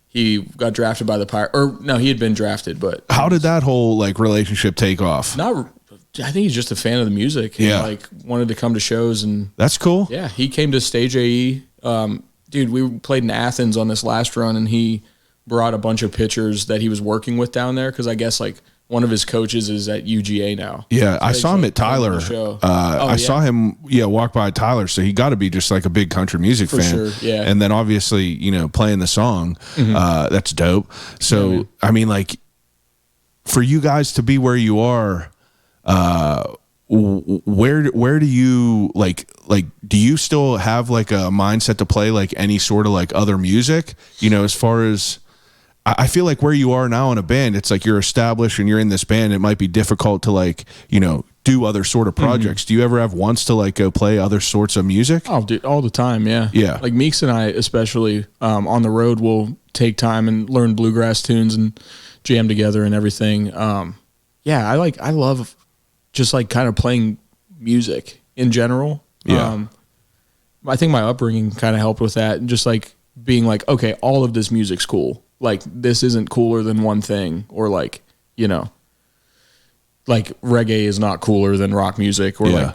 He got drafted by the Pirates. Or no, he had been drafted, but how did that whole like relationship take off? I think he's just a fan of the music. And, like wanted to come to shows, and that's cool. Yeah, he came to Stage AE. Dude, we played in Athens on this last run, and he brought a bunch of pitchers that he was working with down there because I guess like one of his coaches is at UGA now. Yeah, so I saw him at Tyler. I saw him, walk by Tyler. So he got to be just like a big country music fan. Sure, yeah. And then obviously, playing the song, that's dope. So, I mean, like, for you guys to be where you are, where do you like, do you still have like a mindset to play like any sort of like other music, as far as, I feel like where you are now in a band, it's like you're established and you're in this band. It might be difficult to like, do other sort of projects. Do you ever have wants to like go play other sorts of music? Oh, dude, all the time. Yeah. Yeah. Like Meeks and I, especially on the road, will take time and learn bluegrass tunes and jam together and everything. I love just like kind of playing music in general. Yeah. I think my upbringing kind of helped with that, and just like being like, okay, all of this music's cool. Like this isn't cooler than one thing, or like, like reggae is not cooler than rock music, or like,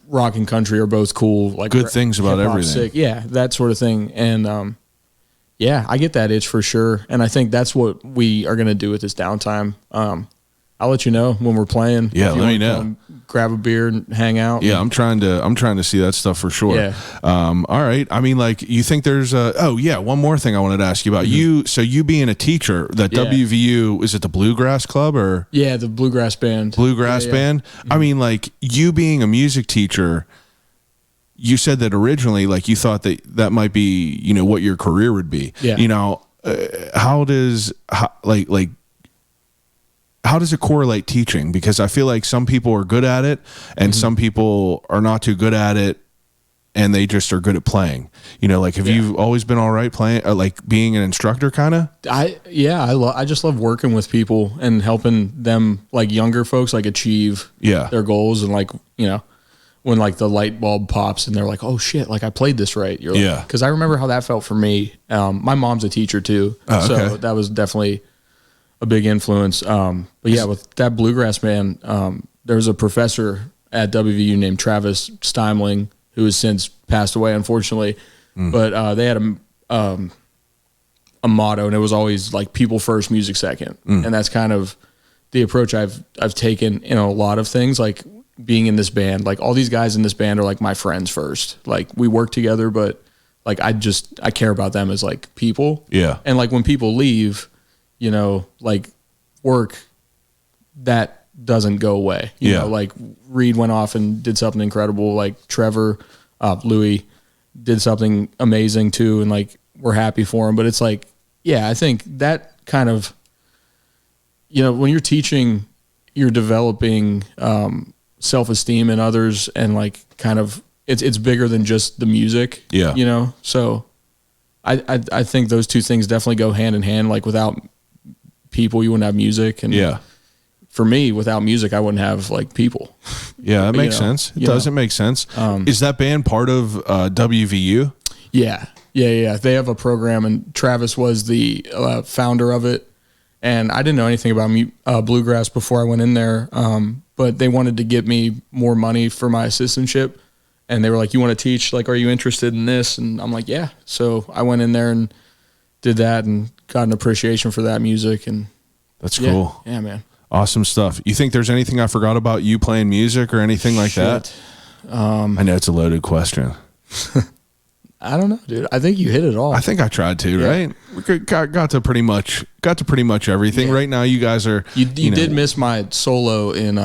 rock and country are both cool. Like good things about everything. Sick. Yeah. That sort of thing. And, I get that itch for sure. And I think that's what we are going to do with this downtime. I'll let you know when we're playing. Yeah, let me know. Grab a beer and hang out. Yeah, I'm trying to see that stuff for sure. Yeah. All right. I mean, like, you think there's one more thing I wanted to ask you about. So you being a teacher, that WVU, is it the Bluegrass Club or? Yeah, the Bluegrass Band. Band. I mean, like, you being a music teacher, you said that originally, like, you thought that might be, what your career would be. Yeah. How does it correlate teaching? Because I feel like some people are good at it and some people are not too good at it, and they just are good at playing. Like, have you always been all right playing, like being an instructor kind of? I just love working with people and helping them, like younger folks, like achieve their goals. And like, when like the light bulb pops and they're like, oh shit, like I played this right. You're like, because I remember how that felt for me. My mom's a teacher too. So that was definitely a big influence. But yeah, with that Bluegrass Band, there was a professor at WVU named Travis Steimling, who has since passed away, unfortunately. But they had a motto, and it was always like people first, music second. And that's kind of the approach I've taken in a lot of things, like being in this band. Like all these guys in this band are like my friends first. Like we work together, but like I care about them as like people. Yeah. And like when people leave, like work, that doesn't go away. You know, like Reed went off and did something incredible. Like Trevor, Louis did something amazing too. And like, we're happy for him, but it's like, I think that kind of, when you're teaching, you're developing, self-esteem in others, and like kind of it's bigger than just the music. Yeah. You know, so I think those two things definitely go hand in hand. Like without people, you wouldn't have music. And Yeah. for me, without music, I wouldn't have like people. Yeah, that makes sense. It doesn't make sense. Is that band part of WVU? Yeah. They have a program, and Travis was the founder of it. And I didn't know anything about bluegrass before I went in there, but they wanted to get me more money for my assistantship. And they were like, "You want to teach? Like, are you interested in this?" And I'm like, "Yeah." So I went in there and did that, and got an appreciation for that music. And that's cool. Yeah, man. Awesome stuff. You think there's anything I forgot about you playing music or anything like that? I know it's a loaded question. I don't know, dude. I think you hit it all. I think I tried to, right? We got to pretty much everything. Yeah. Right now, you guys are. You did miss my solo in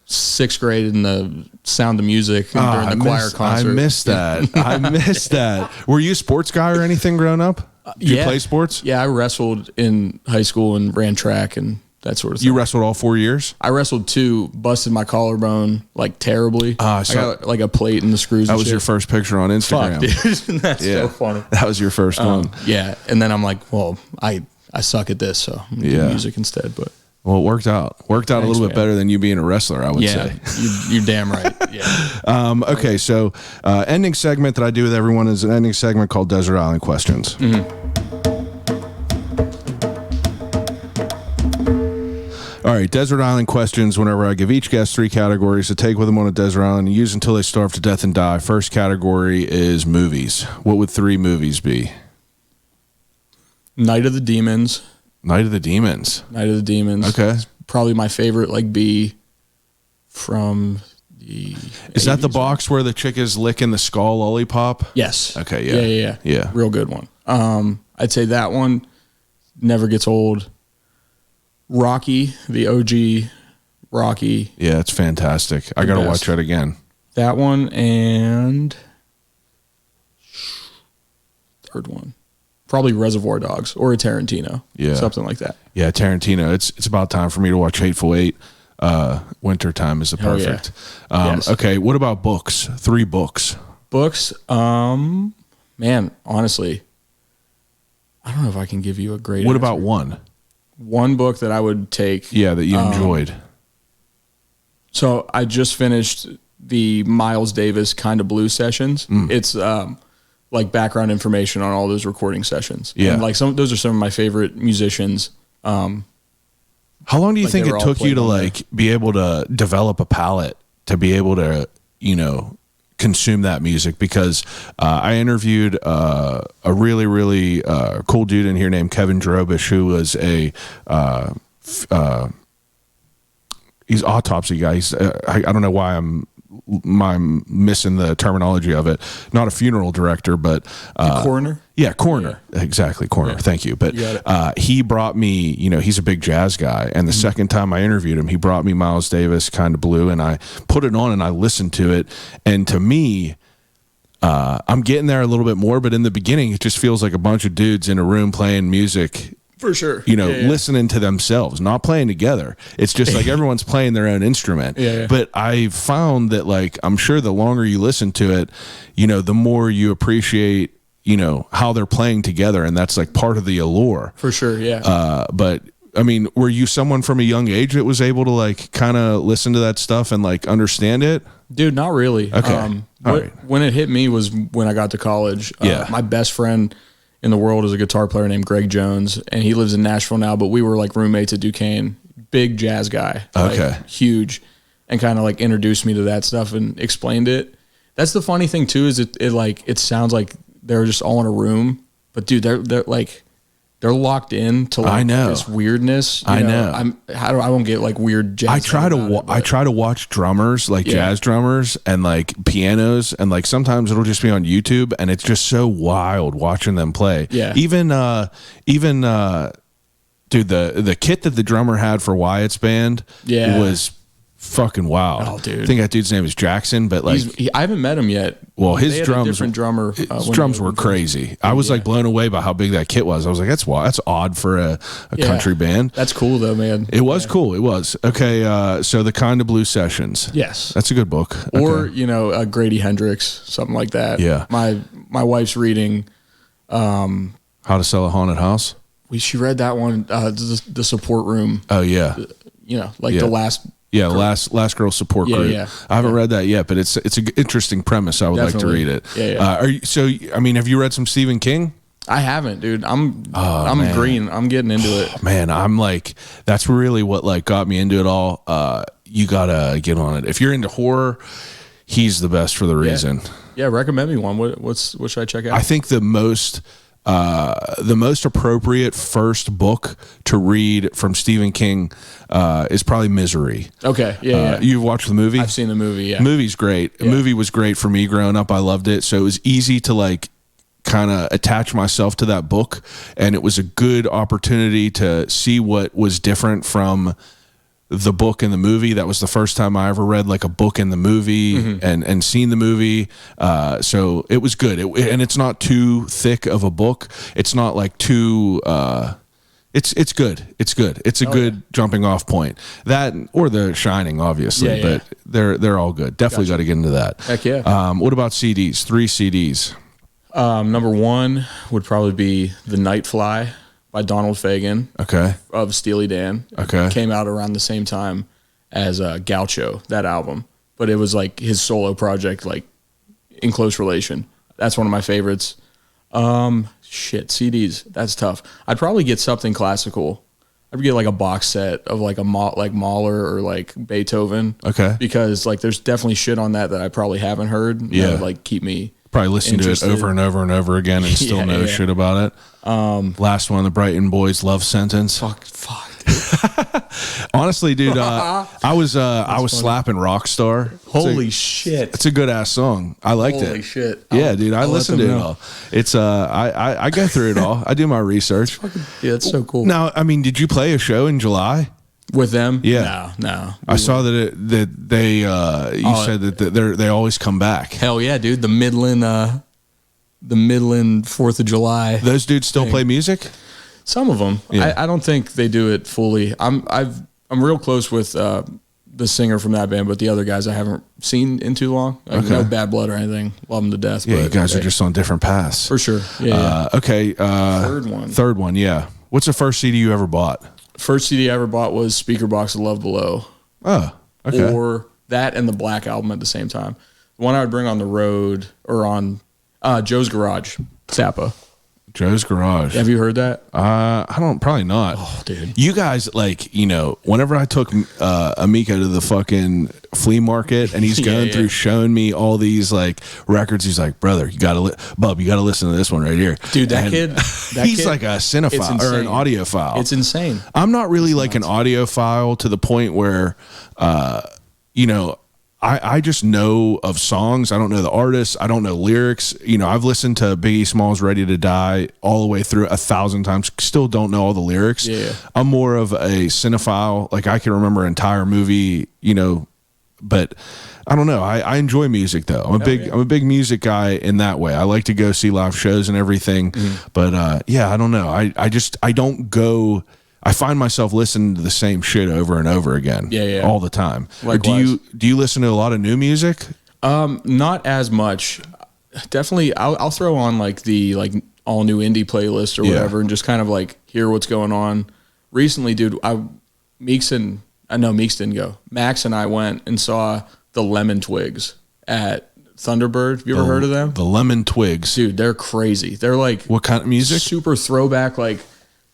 6th grade in the Sound of Music during the choir concert. I missed that. I missed that. Were you a sports guy or anything growing up? Did you play sports? Yeah, I wrestled in high school and ran track and that sort of thing. You wrestled all 4 years? I wrestled 2, busted my collarbone like terribly. I got like a plate in the screws. That was your first picture on Instagram. Fuck, dude. That's so funny. That was your first one. Yeah, and then I'm like, well, I suck at this, so I'm gonna do music instead. But well, it worked out. Thanks, a little bit better than you being a wrestler, I would say. You're damn right. Yeah. Okay, so ending segment that I do with everyone is an ending segment called Desert Island Questions. Mm-hmm. All right, Desert Island Questions. Whenever I give each guest 3 categories to take with them on a desert island and use until they starve to death and die. First category is movies. What would 3 movies be? Night of the Demons. Night of the Demons. Okay. It's probably my favorite, like, B from the Is that the box where the chick is licking the skull lollipop? Yes. Okay, yeah. Real good one. I'd say that one never gets old. Rocky, the OG Rocky. Yeah, it's fantastic. I got to watch that again. That one and third one. Probably Reservoir Dogs or a Tarantino. Yeah. Something like that. Yeah, Tarantino. It's about time for me to watch Hateful Eight. Wintertime is the perfect. Yes. Okay, what about books? 3 books. Books, man, honestly, I don't know if I can give you a great What answer. about one? One book that I would take. Yeah, that you enjoyed. So I just finished the Miles Davis Kind of Blue sessions. It's like background information on all those recording sessions. Yeah. And like those are some of my favorite musicians. How long do you think it took you to like be able to develop a palette to be able to, consume that music? Because I interviewed a really, really cool dude in here named Kevin Drobish, who was he's autopsy guy. He's I don't know why I'm missing the terminology of it. Not a funeral director, but coroner. Yeah, coroner. Yeah. Exactly, coroner. Yeah. Thank you. But he brought me, he's a big jazz guy. And the second time I interviewed him, he brought me Miles Davis Kind of Blue, and I put it on and I listened to it. And to me, I'm getting there a little bit more, but in the beginning, it just feels like a bunch of dudes in a room playing music. For sure. Listening to themselves, not playing together. It's just like everyone's playing their own instrument. Yeah. But I found that, like, I'm sure the longer you listen to it, the more you appreciate, how they're playing together. And that's like part of the allure. For sure. Yeah. But I mean, were you someone from a young age that was able to like kind of listen to that stuff and like understand it? Dude, not really. Okay. When it hit me was when I got to college. My best friend in the world is a guitar player named Greg Jones, and he lives in Nashville now, but we were like roommates at Duquesne. Big jazz guy. Okay. Like, huge. And kind of like introduced me to that stuff and explained it. That's the funny thing too, is it sounds like they're just all in a room, but dude, they're locked in to like this weirdness. I know. I won't get like weird jazz. I try to watch drummers, like jazz drummers and like pianos, and like sometimes it'll just be on YouTube, and it's just so wild watching them play. Yeah. Even dude, the kit that the drummer had for Wyatt's band was Fucking wild. Oh, dude. I think that dude's name is Jackson, but like, I haven't met him yet. well, They his had a drums, different drummer. his drums were crazy. I was like blown away by how big that kit was. I was like, that's wild. That's odd for a country band. That's cool though, man. It was cool. It was. Okay. So the Kind of Blue Sessions. Yes. That's a good book. Or, Okay. Grady Hendrix, something like that. Yeah. My wife's reading, How to Sell a Haunted House. she read that one, the support room, Oh yeah. the last. Yeah, last girl support group. Yeah. I haven't read that yet, but it's an interesting premise. I would like to Definitely. read it. Yeah. Have you read some Stephen King? I haven't, dude. I'm man. green. I'm getting into it. Man, I'm like, that's really what like got me into it all. You gotta get on it. If you're into horror, he's the best for the reason. Yeah, recommend me one. What should I check out? I think the most appropriate first book to read from Stephen King is probably Misery. Okay. Yeah. You've watched the movie? I've seen the movie. Yeah. Movie's great. The movie was great for me growing up. I loved it. So it was easy to like kind of attach myself to that book, and it was a good opportunity to see what was different from the book and the movie. That was the first time I ever read like a book in the movie and seen the movie. So it was good. And it's not too thick of a book. It's not like too, it's good. It's good. It's a good jumping off point. That or The Shining, obviously, but they're all good. Definitely got to get into that. Heck yeah. What about CDs? 3 CDs. Number one would probably be The Night Fly by Donald Fagen. Okay. Of Steely Dan. Okay. Came out around the same time as Gaucho, that album. But it was like his solo project, like in close relation. That's one of my favorites. CDs. That's tough. I'd probably get something classical. I'd get like a box set of like like Mahler or like Beethoven. Okay. Because like there's definitely shit on that I probably haven't heard. Yeah. That would like keep me Probably listen interested. to it over and over and over again and still know shit about it. Last one, the Brighton Boys Love Sentence. Fuck, dude. Honestly, dude, I was slapping Rockstar. Holy shit. It's a good ass song. I liked it. Holy shit. Yeah, dude, I I'll let listened to them it know. all. It's I go through it all. I do my research. Yeah, it's so cool. Now, I mean, did you play a show in July? With them? Yeah. No. I saw that they said that they always come back. Hell yeah, dude. The Midland 4th of July. Those dudes still play music? Some of them. Yeah. I don't think they do it fully. I'm real close with the singer from that band, but the other guys I haven't seen in too long. Like, no bad blood or anything. Love them to death. Yeah, but you guys are just on different paths. for sure. Yeah. Okay. Third one. Yeah. What's the first CD you ever bought? First CD I ever bought was Speaker Box of Love Below. Oh, okay. Or that and the Black Album at the same time. The one I would bring on the road or on Joe's Garage, Zappa. Joe's Garage. Have you heard that? I don't, probably not. Oh, dude. You guys, like, whenever I took Amika to the fucking flea market and he's going through showing me all these like records, he's like, brother, you gotta listen to this one right here. Dude, that he's kid, like a cinephile or an audiophile. It's insane. I'm not really like an audiophile to the point where, I just know of songs. I don't know the artists. I don't know lyrics. I've listened to Biggie Smalls' Ready to Die all the way through 1,000 times. Still don't know all the lyrics. Yeah. I'm more of a cinephile. Like I can remember an entire movie, but I don't know. I enjoy music though. I'm a big music guy in that way. I like to go see live shows and everything. But I don't know. I don't go. I find myself listening to the same shit over and over again, all the time. Or do you listen to a lot of new music? Not as much. Definitely, I'll throw on like the all new indie playlist or whatever, and just kind of like hear what's going on. Recently, dude, Meeks didn't go. Max and I went and saw the Lemon Twigs at Thunderbird. Have you ever heard of them? The Lemon Twigs, dude, they're crazy. They're like what kind of music? Super throwback, like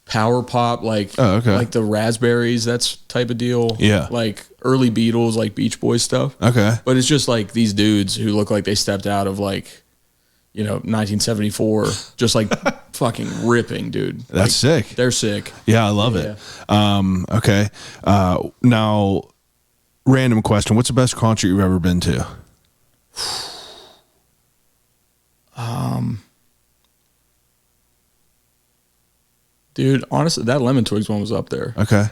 power pop, like like the Raspberries, that's type of deal. Yeah, like early Beatles, like Beach Boys stuff. Okay, but it's just like these dudes who look like they stepped out of like 1974, just like fucking ripping, dude. That's sick. They're sick. Yeah, I love it. Okay, now random question: what's the best concert you've ever been to? Dude, honestly, that Lemon Twigs one was up there. Okay.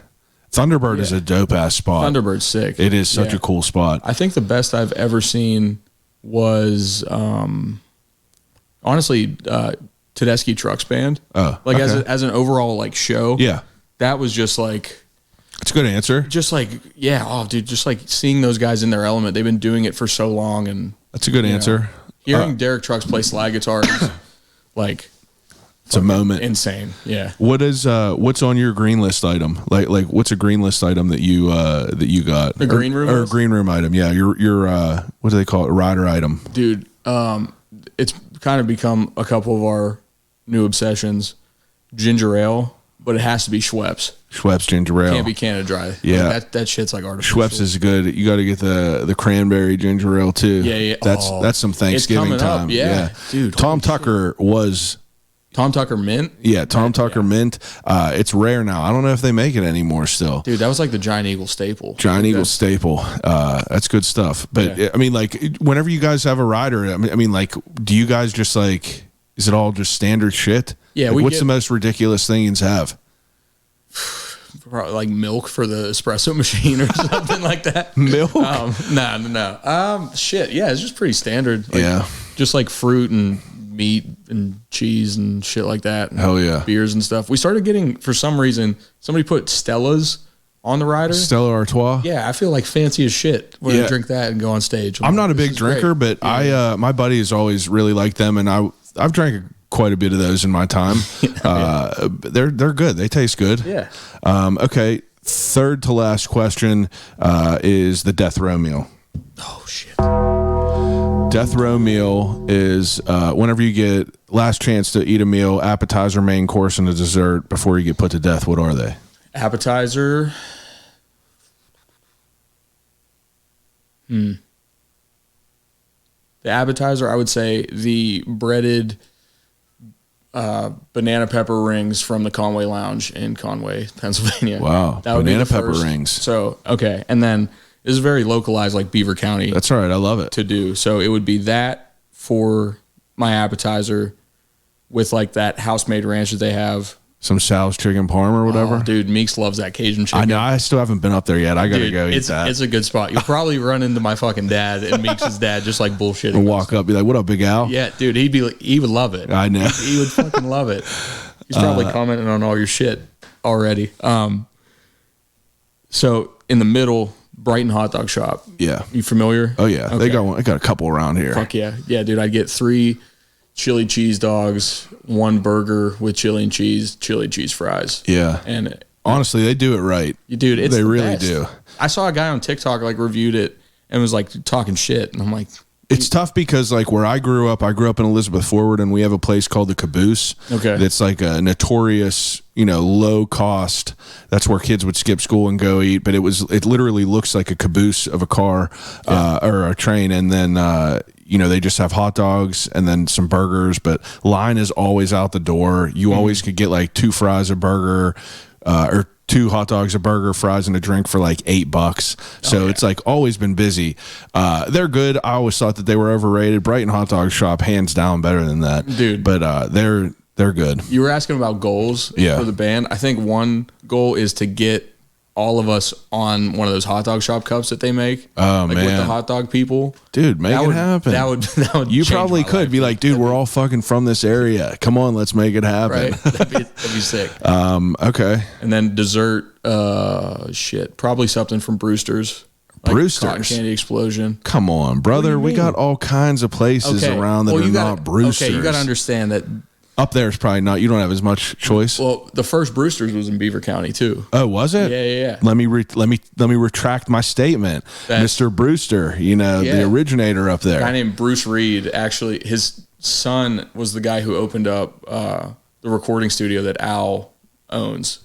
Thunderbird is a dope ass spot. Thunderbird's sick. It is such a cool spot. I think the best I've ever seen was honestly Tedeschi Trucks Band. Oh, like okay. as an overall like show. Yeah. That was just like, it's a good answer. just like, yeah, oh dude, just like seeing those guys in their element. They've been doing it for so long, and That's a good answer. hearing Derek Trucks play slide guitar is like It's a moment. insane. Yeah. What is what's on your green list item? Like what's a green list item that you got? The green room or list? green room item? Yeah, your what do they call it? Rider item. Dude, it's kind of become a couple of our new obsessions. Ginger ale, but it has to be Schweppes. Schweppes ginger ale. Can't be Canada Dry. Yeah. Like, that shit's like artificial. Schweppes is good. You got to get the cranberry ginger ale too. Yeah. That's some Thanksgiving coming up, time. yeah. Dude, Tom holy Tucker was. Tom Tucker Mint. Yeah, Tom Tucker Mint. It's rare now. I don't know if they make it anymore still. Dude, that was like the Giant Eagle staple. Giant Eagle staple. That's good stuff. But Yeah. I mean, like, whenever you guys have a rider, I mean, like, do you guys just like, is it all just standard shit? Yeah, Like, we what's get- the most ridiculous thing you have? Probably like milk for the espresso machine or something like that. Milk? No. Shit. Yeah, it's just pretty standard. Like, Yeah. Just like fruit and meat and cheese and shit like that. And Hell yeah. beers and stuff. We started getting, for some reason, somebody put Stella's on the rider. Stella Artois? Yeah, I feel like fancy as shit when I drink that and go on stage. I'm not a like, big this is drinker, great. but I my buddy has always really liked them, and I've drank quite a bit of those in my time. They're good. They taste good. Yeah. Okay. Third to last question is the death row meal. Oh, shit. Death row meal is whenever you get last chance to eat a meal, appetizer, main course, and a dessert before you get put to death. What are they? Appetizer. The appetizer, I would say the breaded banana pepper rings from the Conway Lounge in Conway, Pennsylvania. Wow. That would be Banana the pepper first. rings. So, okay. And then this is very localized, like Beaver County That's all right. I love it. to do. So it would be that for my appetizer with like that house-made ranch that they have. Some Sal's chicken parm or whatever. Oh, dude, Meeks loves that Cajun chicken. I know. I still haven't been up there yet. I got to Dude, go eat it's, that. It's a good spot. You'll probably run into my fucking dad and Meeks' dad just like bullshitting. And walk up, be like, "What up, Big Al?" Yeah, dude, he'd be like, he would love it. I know. He would fucking love it. He's probably commenting on all your shit already. So in the middle, Brighton Hotdog Shoppe. Yeah. You familiar? Oh yeah. They Okay. got one. They got a couple around here. Fuck yeah. Yeah, dude, I'd get 3 chili cheese dogs, 1 burger with chili and cheese, chili cheese fries. Yeah. And Honestly, they do it right. dude, it's They the really best. do. I saw a guy on TikTok like reviewed it and was like talking shit, and I'm like, It's tough because like where I grew up in Elizabeth Forward, and we have a place called the Caboose. Okay. That's like a notorious, low cost. That's where kids would skip school and go eat. But it literally looks like a caboose of a car or a train, and then they just have hot dogs and then some burgers. But line is always out the door. You always could get like 2 fries a burger, or 2 hot dogs, a burger, fries, and a drink for like $8. So it's like always been busy. They're good. I always thought that they were overrated. Brighton Hotdog Shoppe, hands down, better than that, Dude. But they're good. you were asking about goals Yeah. for the band. I think one goal is to get all of us on one of those hot dog shop cups that they make. Oh, like with the man. hot dog people. Dude, make it happen. That would You change probably my could life, be like, dude, we're all fucking from this area. Come on, let's make it happen. right? That'd be sick. Okay. And then dessert, probably something from Brewster's. Like Brewster's? Cotton Candy Explosion. Come on, brother. We got all kinds of places around that are not Brewster's. Okay, you got to understand that. Up there is probably not. You don't have as much choice. Well, the first Brewster's was in Beaver County too. Oh, was it? Yeah. Let me retract my statement, Mr. Brewster. The originator up there. A guy named Bruce Reed. Actually, his son was the guy who opened up the recording studio that Al owns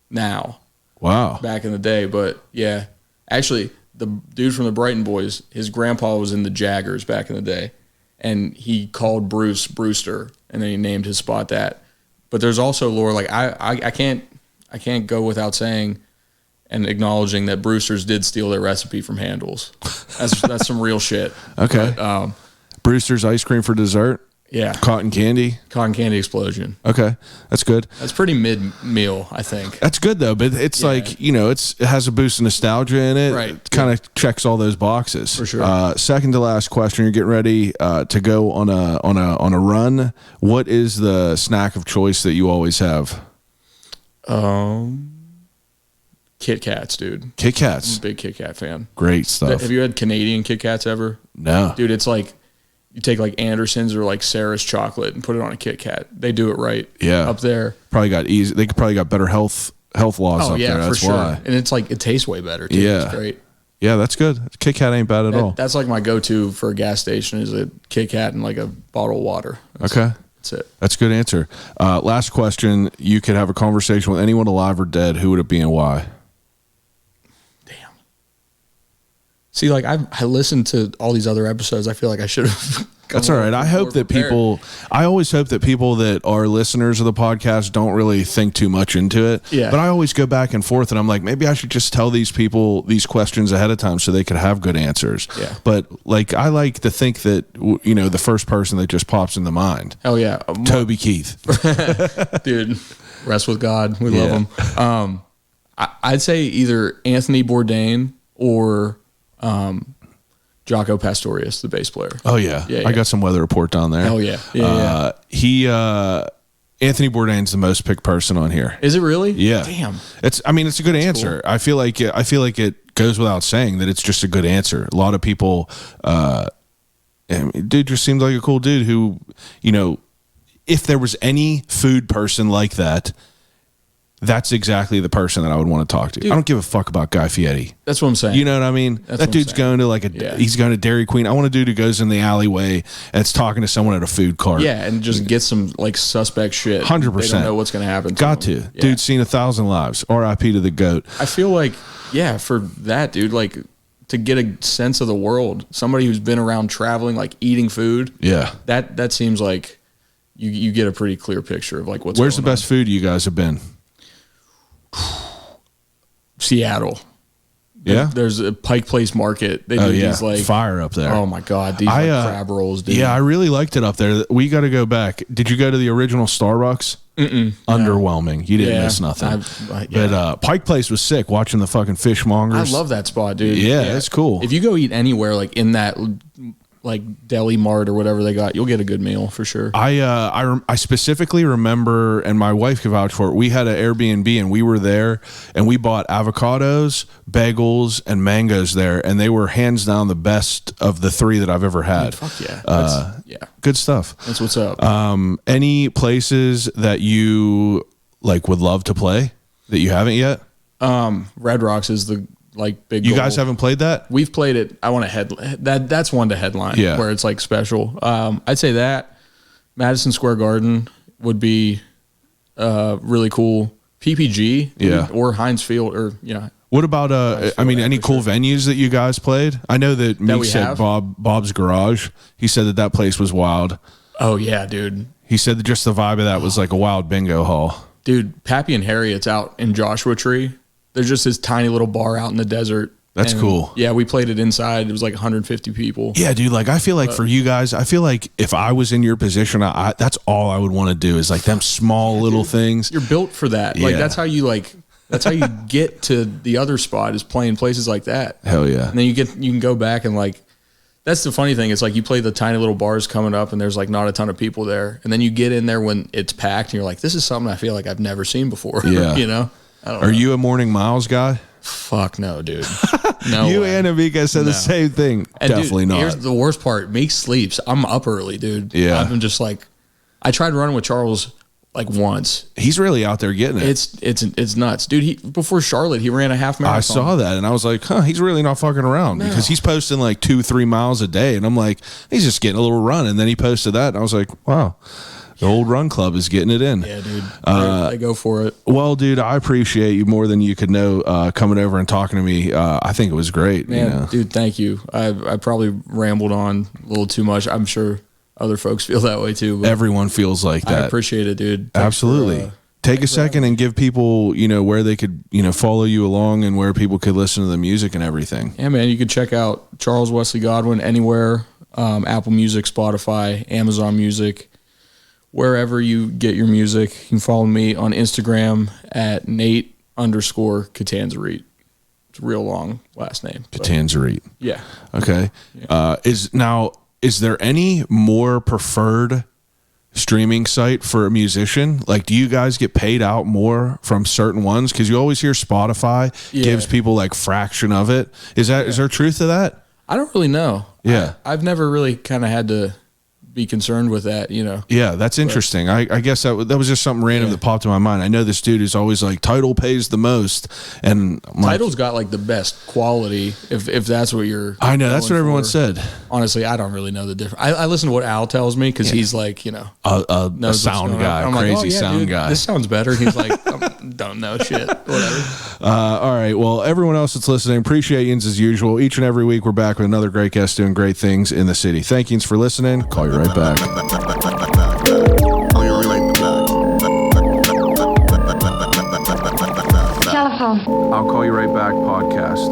now. Wow. Back in the day, but yeah, actually, the dude from the Brighton Boys, his grandpa was in the Jaggers back in the day, and he called Bruce Brewster, and then he named his spot that. But there's also lore, like I can't go without saying and acknowledging that Brewster's did steal their recipe from Handel's. That's some real shit. Okay. But, Brewster's ice cream for dessert. Yeah. Cotton candy. Cotton candy explosion. Okay, that's good. That's pretty mid meal, I think. That's good though, but it's like, you know, it has a boost of nostalgia in it. Right. Kind of checks all those boxes. For sure. Second to last question. You're getting ready to go on a run. What is the snack of choice that you always have? Kit Kats, dude. Kit Kats. I'm a big Kit Kat fan. Great stuff. Have you had Canadian Kit Kats ever? No. Dude, it's like you take like Anderson's or like Sarah's chocolate and put it on a Kit Kat. They do it right. Yeah. Up there. Probably got easy. They probably got better health laws up there. That's for sure. why. And it's like it tastes way better too. Yeah. It's great. Yeah, that's good. Kit Kat ain't bad at all. That's like my go-to for a gas station is a Kit Kat and like a bottle of water. Okay. That's it. That's a good answer. Last question. You could have a conversation with anyone alive or dead. Who would it be and why? Damn. See, like I listened to all these other episodes. I feel like I should have. That's all right. I always hope that people that are listeners of the podcast don't really think too much into it. Yeah. But I always go back and forth and I'm like, maybe I should just tell these people these questions ahead of time so they could have good answers. Yeah. But like, I like to think that, you know, the first person that just pops in the mind. Hell yeah. Toby Keith. Dude, rest with God. We love him. I'd say either Anthony Bourdain or Jaco Pastorius, the bass player. Oh yeah. I got some weather report down there. Oh yeah. Yeah. Anthony Bourdain's the most picked person on here. Is it really? Yeah. Damn. It's a good answer. Cool. I feel like it goes without saying that it's just a good answer. A lot of people, dude just seems like a cool dude who, you know, if there was any food person like that, that's exactly the person that I would want to talk to. Dude, I don't give a fuck about Guy Fieri. That's what I'm saying. You know what I mean? That dude's going to he's going to Dairy Queen. I want a dude who goes in the alleyway and it's talking to someone at a food cart. Yeah, and just get some like suspect shit. 100%. They don't know what's going to happen. Got to. Yeah. Dude's seen 1,000 lives. R.I.P. to the GOAT. I feel like, yeah, for that, dude, like to get a sense of the world, somebody who's been around traveling, like eating food. Yeah. That seems like you get a pretty clear picture of like what's Where's going the best food you guys have been? Seattle. Yeah, there's a Pike Place Market. They do these like fire up there. Oh my god, these like crab rolls, dude. Yeah, I really liked it up there. We got to go back. Did you go to the original Starbucks? Underwhelming. You didn't miss nothing. But Pike Place was sick. Watching the fucking fishmongers. I love that spot, dude. Yeah, it's cool. If you go eat anywhere like in that like deli mart or whatever they got, you'll get a good meal for sure. I specifically remember, and my wife could vouch for it. We had an Airbnb and we were there, and we bought avocados, bagels, and mangoes there, and they were hands down the best of the three that I've ever had. Dude, fuck yeah, good stuff. That's what's up. Any places that you like would love to play that you haven't yet? Red Rocks is the like big. You guys haven't played that? We've played it. I want to that's one to headline. Yeah, where it's like special. I'd say that Madison Square Garden would be really cool. PPG, or Heinz Field, or What about any cool venues that you guys played? I know that Meek said Bob's Garage. He said that place was wild. Oh yeah, dude. He said that just the vibe of that was like a wild bingo hall. Dude, Pappy and Harriet's out in Joshua Tree. There's just this tiny little bar out in the desert. That's cool. Yeah, we played it inside. It was like 150 people. Yeah, dude. Like, I feel like for you guys, I feel like if I was in your position, that's all I would want to do is like them small little things. You're built for that. Like, that's how you get to the other spot is playing places like that. Hell yeah. And then you can go back and like, that's the funny thing. It's like you play the tiny little bars coming up and there's like not a ton of people there. And then you get in there when it's packed and you're like, this is something I feel like I've never seen before. Yeah. Are you a morning miles guy? Fuck no, dude. No. You and Amika said the same thing. And definitely not. Here's the worst part. Meek sleeps. I'm up early, dude. Yeah. I'm just like, I tried running with Charles like once. He's really out there getting it. It's nuts, dude. Before Charlotte, he ran a half marathon. I saw that and I was like, he's really not fucking around because he's posting like 2-3 miles a day, and I'm like, he's just getting a little run. And then he posted that, and I was like, wow. The old run club is getting it in. Yeah, dude. They go for it. Well, dude, I appreciate you more than you could know coming over and talking to me. I think it was great. Man, dude, thank you. I probably rambled on a little too much. I'm sure other folks feel that way too. But everyone feels like that. I appreciate it, dude. Absolutely. Take a second and give people, where they could, follow you along and where people could listen to the music and everything. Yeah, man, you could check out Charles Wesley Godwin anywhere. Apple Music, Spotify, Amazon Music, wherever you get your music. You can follow me on Instagram at Nate_Catanzarite. It's a real long last name. Catanzarite. Yeah. Okay. Yeah. Is there any more preferred streaming site for a musician? Like, do you guys get paid out more from certain ones? Because you always hear Spotify gives people like fraction of it. Is there truth to that? I don't really know. Yeah. I've never really kind of had to be concerned with that, you know. Yeah, that's interesting. I guess that was just something random that popped in my mind. I know this dude is always like, Tidal pays the most, and I'm Tidal's got like the best quality. If that's what you're, I know that's what everyone said. Honestly, I don't really know the difference. I listen to what Al tells me because he's like, you know, a sound guy, I'm crazy like, oh, yeah, sound dude, guy. This sounds better. He's like, don't know shit. Whatever. All right. Well, everyone else that's listening, appreciate yins as usual. Each and every week, we're back with another great guest doing great things in the city. Thank yous for listening. Call you right back. Oh, you really like the Telephone. I'll call you right back podcast.